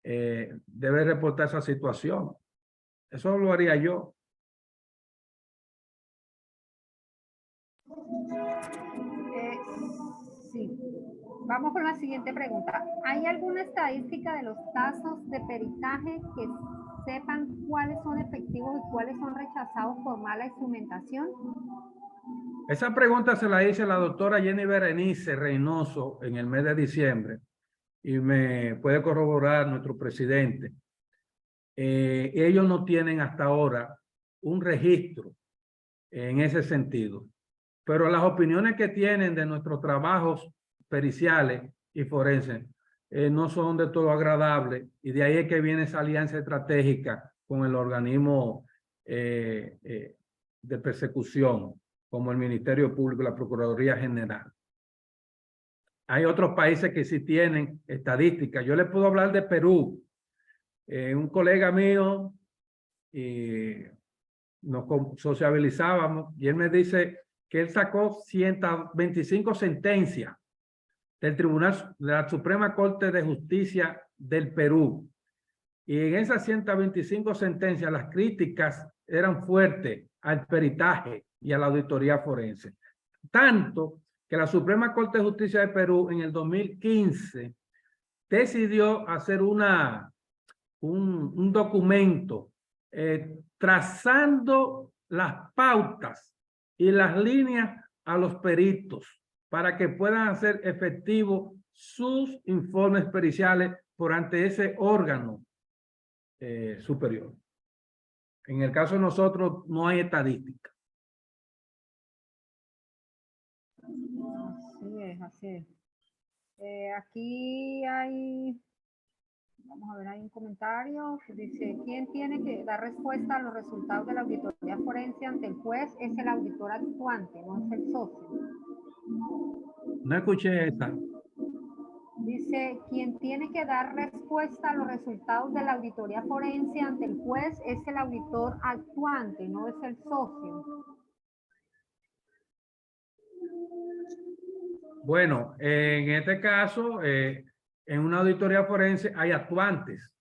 debe reportar esa situación. Eso lo haría yo. Sí. Vamos con la siguiente pregunta. ¿Hay alguna estadística de los casos de peritaje que sepan cuáles son efectivos y cuáles son rechazados por mala instrumentación? Esa pregunta se la hice a la doctora Jenny Berenice Reynoso en el mes de diciembre y me puede corroborar nuestro presidente. Ellos no tienen hasta ahora un registro en ese sentido, pero las opiniones que tienen de nuestros trabajos periciales y forenses no son de todo agradables, y de ahí es que viene esa alianza estratégica con el organismo de persecución, como el Ministerio Público y la Procuraduría General. Hay otros países que sí tienen estadísticas. Yo le puedo hablar de Perú. Un colega mío, nos sociabilizábamos, y él me dice que él sacó 125 sentencias del Tribunal de la Suprema Corte de Justicia del Perú. Y en esas 125 sentencias, las críticas eran fuertes al peritaje y a la auditoría forense. Tanto que la Suprema Corte de Justicia de Perú en el 2015 decidió hacer un documento trazando las pautas y las líneas a los peritos para que puedan hacer efectivos sus informes periciales por ante ese órgano superior. En el caso de nosotros no hay estadística. Así es, así es. Aquí hay, vamos a ver, hay un comentario que dice, ¿quién tiene que dar respuesta a los resultados de la auditoría forense ante el juez? Es el auditor actuante, no es el socio. No escuché esa. Dice, quien tiene que dar respuesta a los resultados de la auditoría forense ante el juez es el auditor actuante, no es el socio. Bueno, en este caso, en una auditoría forense hay actuantes.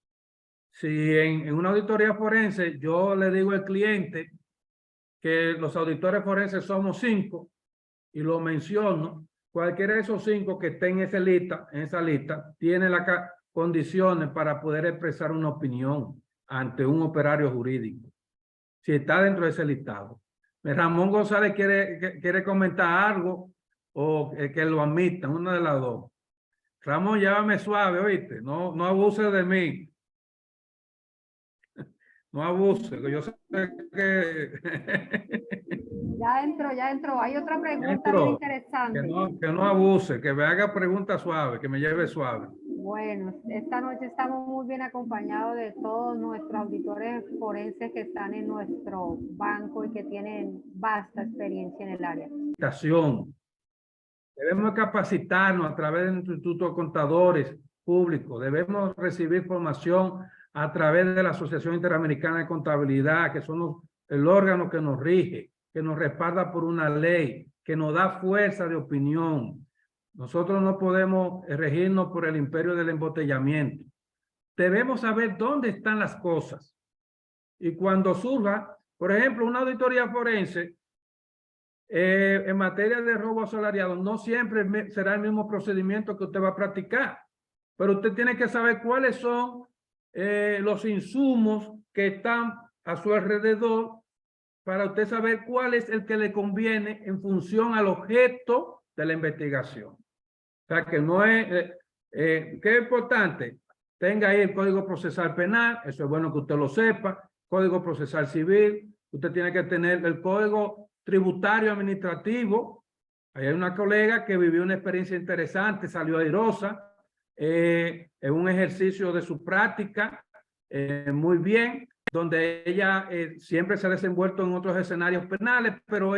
Si en una auditoría forense yo le digo al cliente que los auditores forenses somos 5 y lo menciono, cualquiera de esos 5 que estén en esa lista tiene las condiciones para poder expresar una opinión ante un operario jurídico, si está dentro de ese listado. Ramón González quiere comentar algo o que lo admitan, una de las dos. Ramón, llévame suave, ¿oíste? No abuses de mí. No abuses, que yo sé que... Ya entró. Hay otra pregunta bien interesante. Que no abuse, que me haga preguntas suaves, que me lleve suave. Bueno, esta noche estamos muy bien acompañados de todos nuestros auditores forenses que están en nuestro banco y que tienen vasta experiencia en el área. Debemos capacitarnos a través del Instituto de Contadores Públicos. Debemos recibir formación a través de la Asociación Interamericana de Contabilidad, que son el órgano que nos rige, que nos respalda por una ley, que nos da fuerza de opinión. Nosotros no podemos regirnos por el imperio del embotellamiento. Debemos saber dónde están las cosas. Y cuando surja, por ejemplo, una auditoría forense, en materia de robo asalariado, no siempre será el mismo procedimiento que usted va a practicar, pero usted tiene que saber cuáles son los insumos que están a su alrededor para usted saber cuál es el que le conviene en función al objeto de la investigación. O sea, que no es, ¿qué es importante? Tenga ahí el Código Procesal Penal, eso es bueno que usted lo sepa, Código Procesal Civil, usted tiene que tener el Código Tributario Administrativo. Ahí hay una colega que vivió una experiencia interesante, salió airosa, en un ejercicio de su práctica, muy bien, donde ella siempre se ha desenvuelto en otros escenarios penales, pero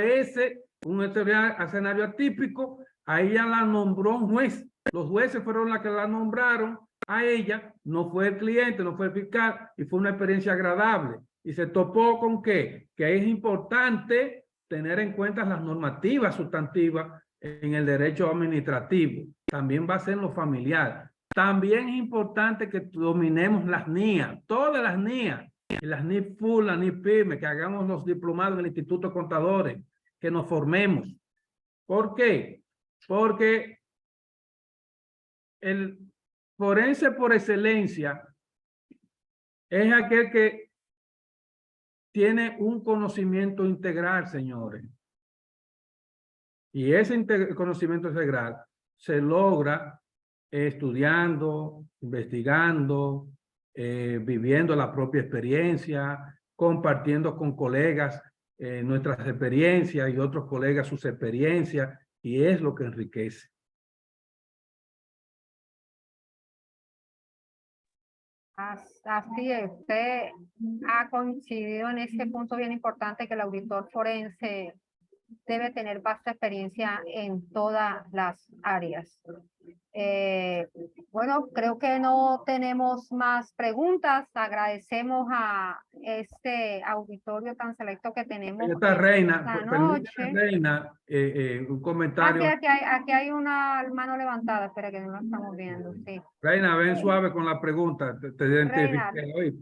un escenario atípico, a ella la nombró un juez. Los jueces fueron los que la nombraron a ella, no fue el cliente, no fue el fiscal, y fue una experiencia agradable. y se topó con que es importante tener en cuenta las normativas sustantivas en el derecho administrativo. También va a ser en lo familiar. También es importante que dominemos las NIA, todas las NIA, las NIF Full, las NIF PYME, que hagamos los diplomados en el Instituto de Contadores, que nos formemos. ¿Por qué? Porque el forense por excelencia es aquel que tiene un conocimiento integral, señores. Y ese conocimiento integral se logra estudiando, investigando, viviendo la propia experiencia, compartiendo con colegas nuestras experiencias y otros colegas sus experiencias, y es lo que enriquece. Así es, usted ha coincidido en ese punto bien importante que el auditor forense debe tener vasta experiencia en todas las áreas. Bueno, creo que no tenemos más preguntas. Agradecemos a este auditorio tan selecto que tenemos Esta Reina, esta permítame, noche. Reina, un comentario. Aquí hay una mano levantada, espera que no la estamos viendo, sí. Reina, ven suave con la pregunta. Te Reina, identifiqué hoy.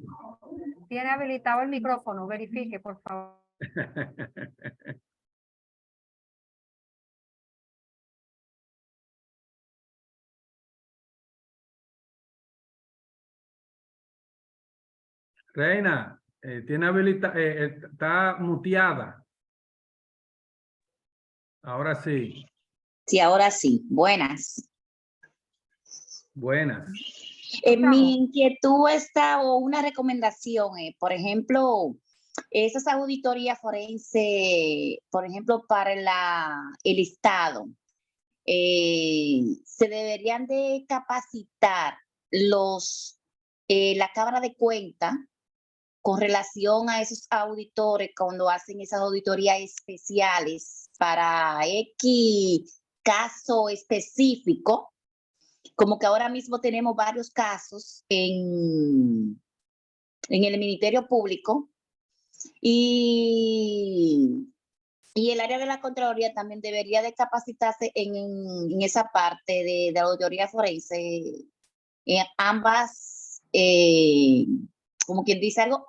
tiene habilitado el micrófono, verifique, por favor. Reina, tiene está muteada. Ahora sí. Sí, ahora sí. Buenas. Buenas. Mi inquietud está, o una recomendación, por ejemplo, esas auditorías forense, por ejemplo, para el Estado, se deberían de capacitar la Cámara de Cuentas con relación a esos auditores cuando hacen esas auditorías especiales para X caso específico, como que ahora mismo tenemos varios casos en el Ministerio Público y el área de la Contraloría también debería de capacitarse en esa parte de la auditoría forense, en ambas, como quien dice algo,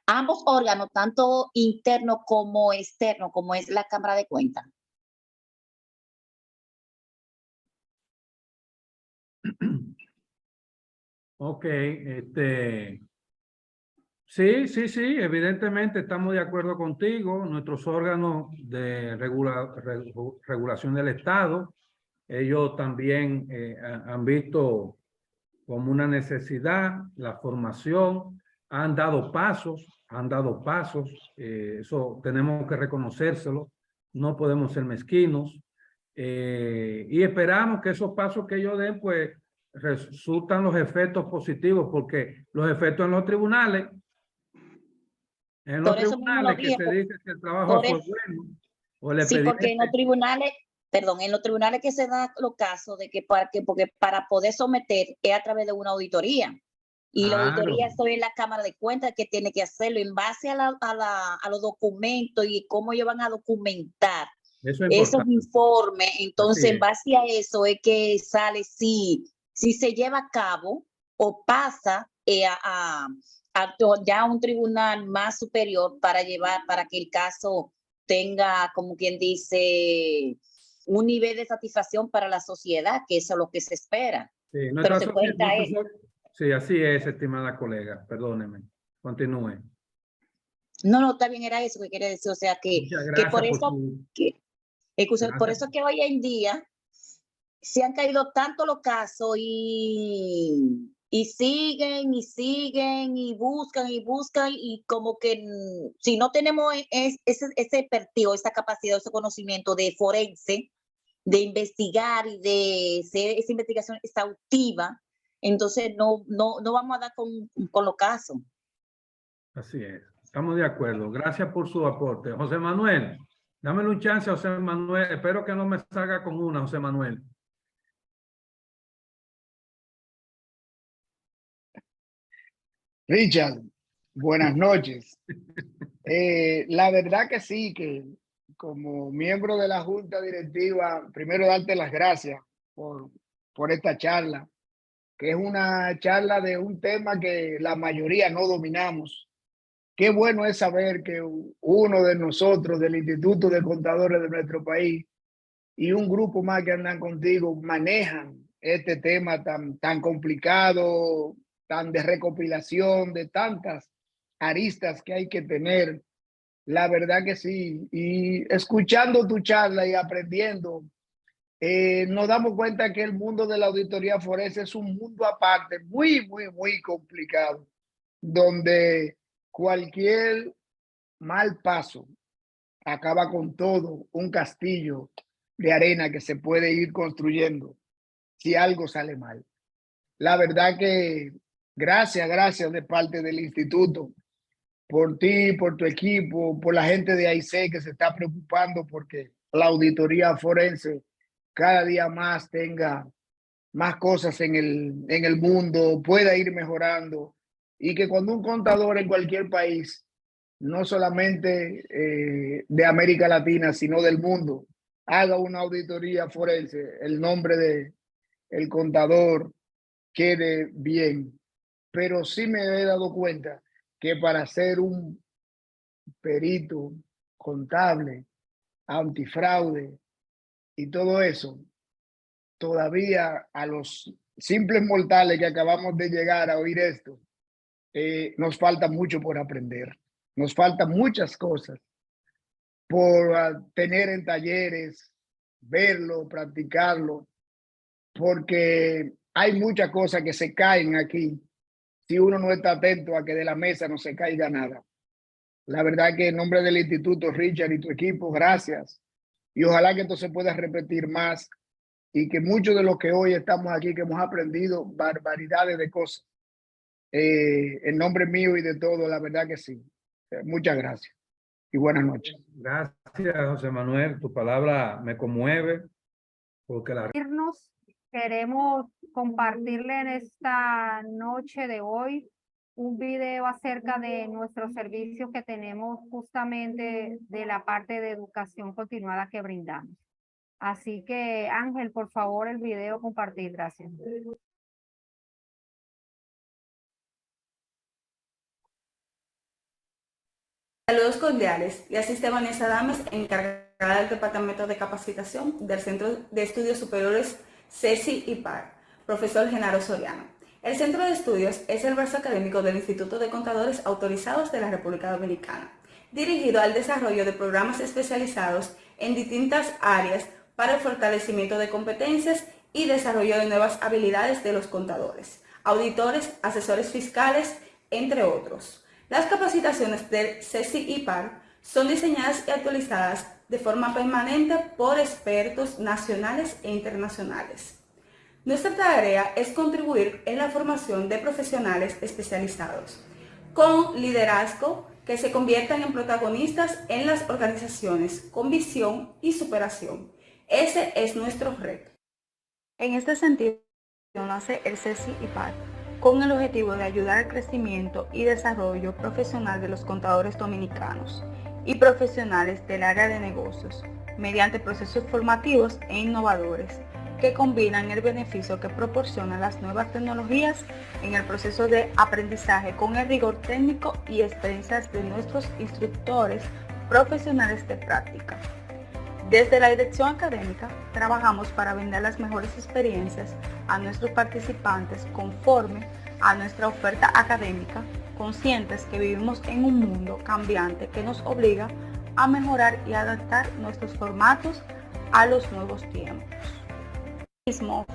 ambos órganos, tanto interno como externo, como es la Cámara de Cuentas. Ok, sí, evidentemente estamos de acuerdo contigo. Nuestros órganos de regulación del Estado, ellos también han visto como una necesidad la formación, han dado pasos, eso tenemos que reconocérselo, no podemos ser mezquinos, y esperamos que esos pasos que ellos den, pues, resultan los efectos positivos, porque los efectos en los tribunales, Por eso mismo lo que dije, se dice que el trabajo fue bueno, o el sí, porque en los tribunales, en los tribunales que se dan los casos de que porque para poder someter es a través de una auditoría. Y la auditoría estoy en la Cámara de Cuentas que tiene que hacerlo en base a los documentos y cómo ellos van a documentar esos informes. Entonces, en base a eso es que sale si se lleva a cabo o pasa a ya un tribunal más superior para que el caso tenga, como quien dice, un nivel de satisfacción para la sociedad, que eso es lo que se espera. Sí, pero se puede caer. Sí, así es, estimada colega, perdóneme, continúe. No, está bien, era eso que quería decir, o sea que por eso, por eso que hoy en día se han caído tanto los casos y siguen y buscan y como que si no tenemos ese expertise, esa capacidad, ese conocimiento de forense, de investigar y de hacer esa investigación exhaustiva, entonces no vamos a dar con los casos. Así es, estamos de acuerdo. Gracias por su aporte. José Manuel, dámele un chance a José Manuel. Espero que no me salga con una, José Manuel. Richard, Buenas noches. La verdad que sí, que como miembro de la Junta Directiva, primero darte las gracias por esta charla, que es una charla de un tema que la mayoría no dominamos. Qué bueno es saber que uno de nosotros, del Instituto de Contadores de nuestro país, y un grupo más que andan contigo, manejan este tema tan complicado, tan de recopilación, de tantas aristas que hay que tener. La verdad que sí. Y escuchando tu charla y aprendiendo, nos damos cuenta que el mundo de la auditoría forense es un mundo aparte, muy complicado, donde cualquier mal paso acaba con todo un castillo de arena que se puede ir construyendo si algo sale mal. La verdad que gracias de parte del instituto por ti, por tu equipo, por la gente de AIC que se está preocupando porque la auditoría forense cada día más tenga más cosas en el mundo, pueda ir mejorando y que cuando un contador en cualquier país, no solamente de América Latina, sino del mundo, haga una auditoría forense, el nombre de el contador quede bien. Pero sí me he dado cuenta que para ser un perito contable, antifraude y todo eso, todavía a los simples mortales que acabamos de llegar a oír esto, nos falta mucho por aprender. Nos faltan muchas cosas por tener en talleres, verlo, practicarlo, porque hay muchas cosas que se caen aquí si uno no está atento a que de la mesa no se caiga nada. La verdad que en nombre del Instituto, Richard y tu equipo, gracias. Y ojalá que esto se pueda repetir más y que muchos de los que hoy estamos aquí, que hemos aprendido barbaridades de cosas, en nombre mío y de todo, la verdad que sí. Muchas gracias y buenas noches. Gracias, José Manuel. Tu palabra me conmueve porque la... Queremos compartirle en esta noche de hoy un video acerca de nuestros servicios que tenemos justamente de la parte de educación continuada que brindamos. Así que, Ángel, por favor, el video compartir. Gracias. Saludos cordiales. Le asiste Vanessa Dames, encargada del Departamento de Capacitación del Centro de Estudios Superiores CECI-IPAR, profesor Genaro Soriano. El Centro de Estudios es el brazo académico del Instituto de Contadores Autorizados de la República Dominicana, dirigido al desarrollo de programas especializados en distintas áreas para el fortalecimiento de competencias y desarrollo de nuevas habilidades de los contadores, auditores, asesores fiscales, entre otros. Las capacitaciones del CECI-IPAR son diseñadas y actualizadas de forma permanente por expertos nacionales e internacionales. Nuestra tarea es contribuir en la formación de profesionales especializados, con liderazgo que se conviertan en protagonistas en las organizaciones, con visión y superación. Ese es nuestro reto. En este sentido, nace el CECI-IPAR, con el objetivo de ayudar al crecimiento y desarrollo profesional de los contadores dominicanos y profesionales del área de negocios, mediante procesos formativos e innovadores que combinan el beneficio que proporcionan las nuevas tecnologías en el proceso de aprendizaje con el rigor técnico y experiencias de nuestros instructores profesionales de práctica. Desde la dirección académica, trabajamos para brindar las mejores experiencias a nuestros participantes conforme a nuestra oferta académica, conscientes que vivimos en un mundo cambiante que nos obliga a mejorar y adaptar nuestros formatos a los nuevos tiempos. El mismo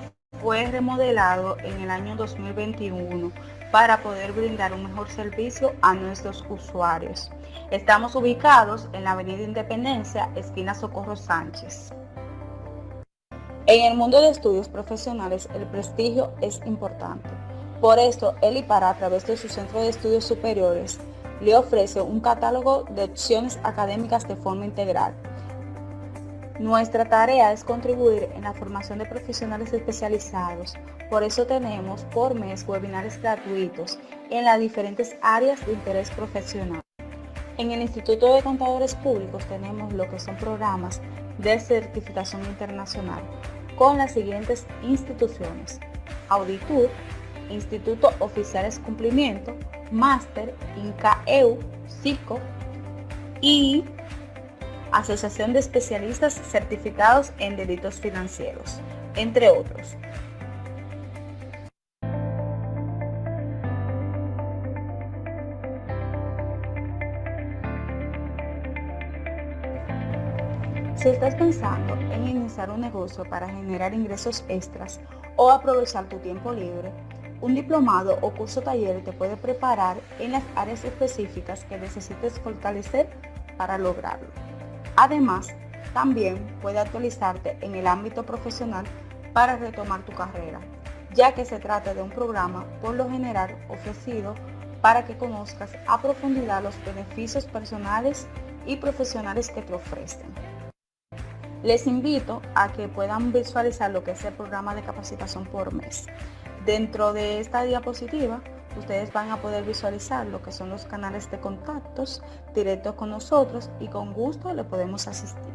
fue remodelado en el año 2021 para poder brindar un mejor servicio a nuestros usuarios. Estamos ubicados en la Avenida Independencia, esquina Socorro Sánchez. En el mundo de estudios profesionales, el prestigio es importante. Por esto, el IPAR, a través de su Centro de Estudios Superiores, le ofrece un catálogo de opciones académicas de forma integral. Nuestra tarea es contribuir en la formación de profesionales especializados. Por eso tenemos por mes webinars gratuitos en las diferentes áreas de interés profesional. En el Instituto de Contadores Públicos tenemos lo que son programas de certificación internacional con las siguientes instituciones: Auditur, Instituto Oficiales Cumplimiento, Máster, INCAEU, SICO y Asociación de Especialistas Certificados en Delitos Financieros, entre otros. Si estás pensando en iniciar un negocio para generar ingresos extras o aprovechar tu tiempo libre, un diplomado o curso taller te puede preparar en las áreas específicas que necesites fortalecer para lograrlo. Además, también puede actualizarte en el ámbito profesional para retomar tu carrera, ya que se trata de un programa por lo general ofrecido para que conozcas a profundidad los beneficios personales y profesionales que te ofrecen. Les invito a que puedan visualizar lo que es el programa de capacitación por mes. Dentro de esta diapositiva, ustedes van a poder visualizar lo que son los canales de contactos directos con nosotros y con gusto le podemos asistir.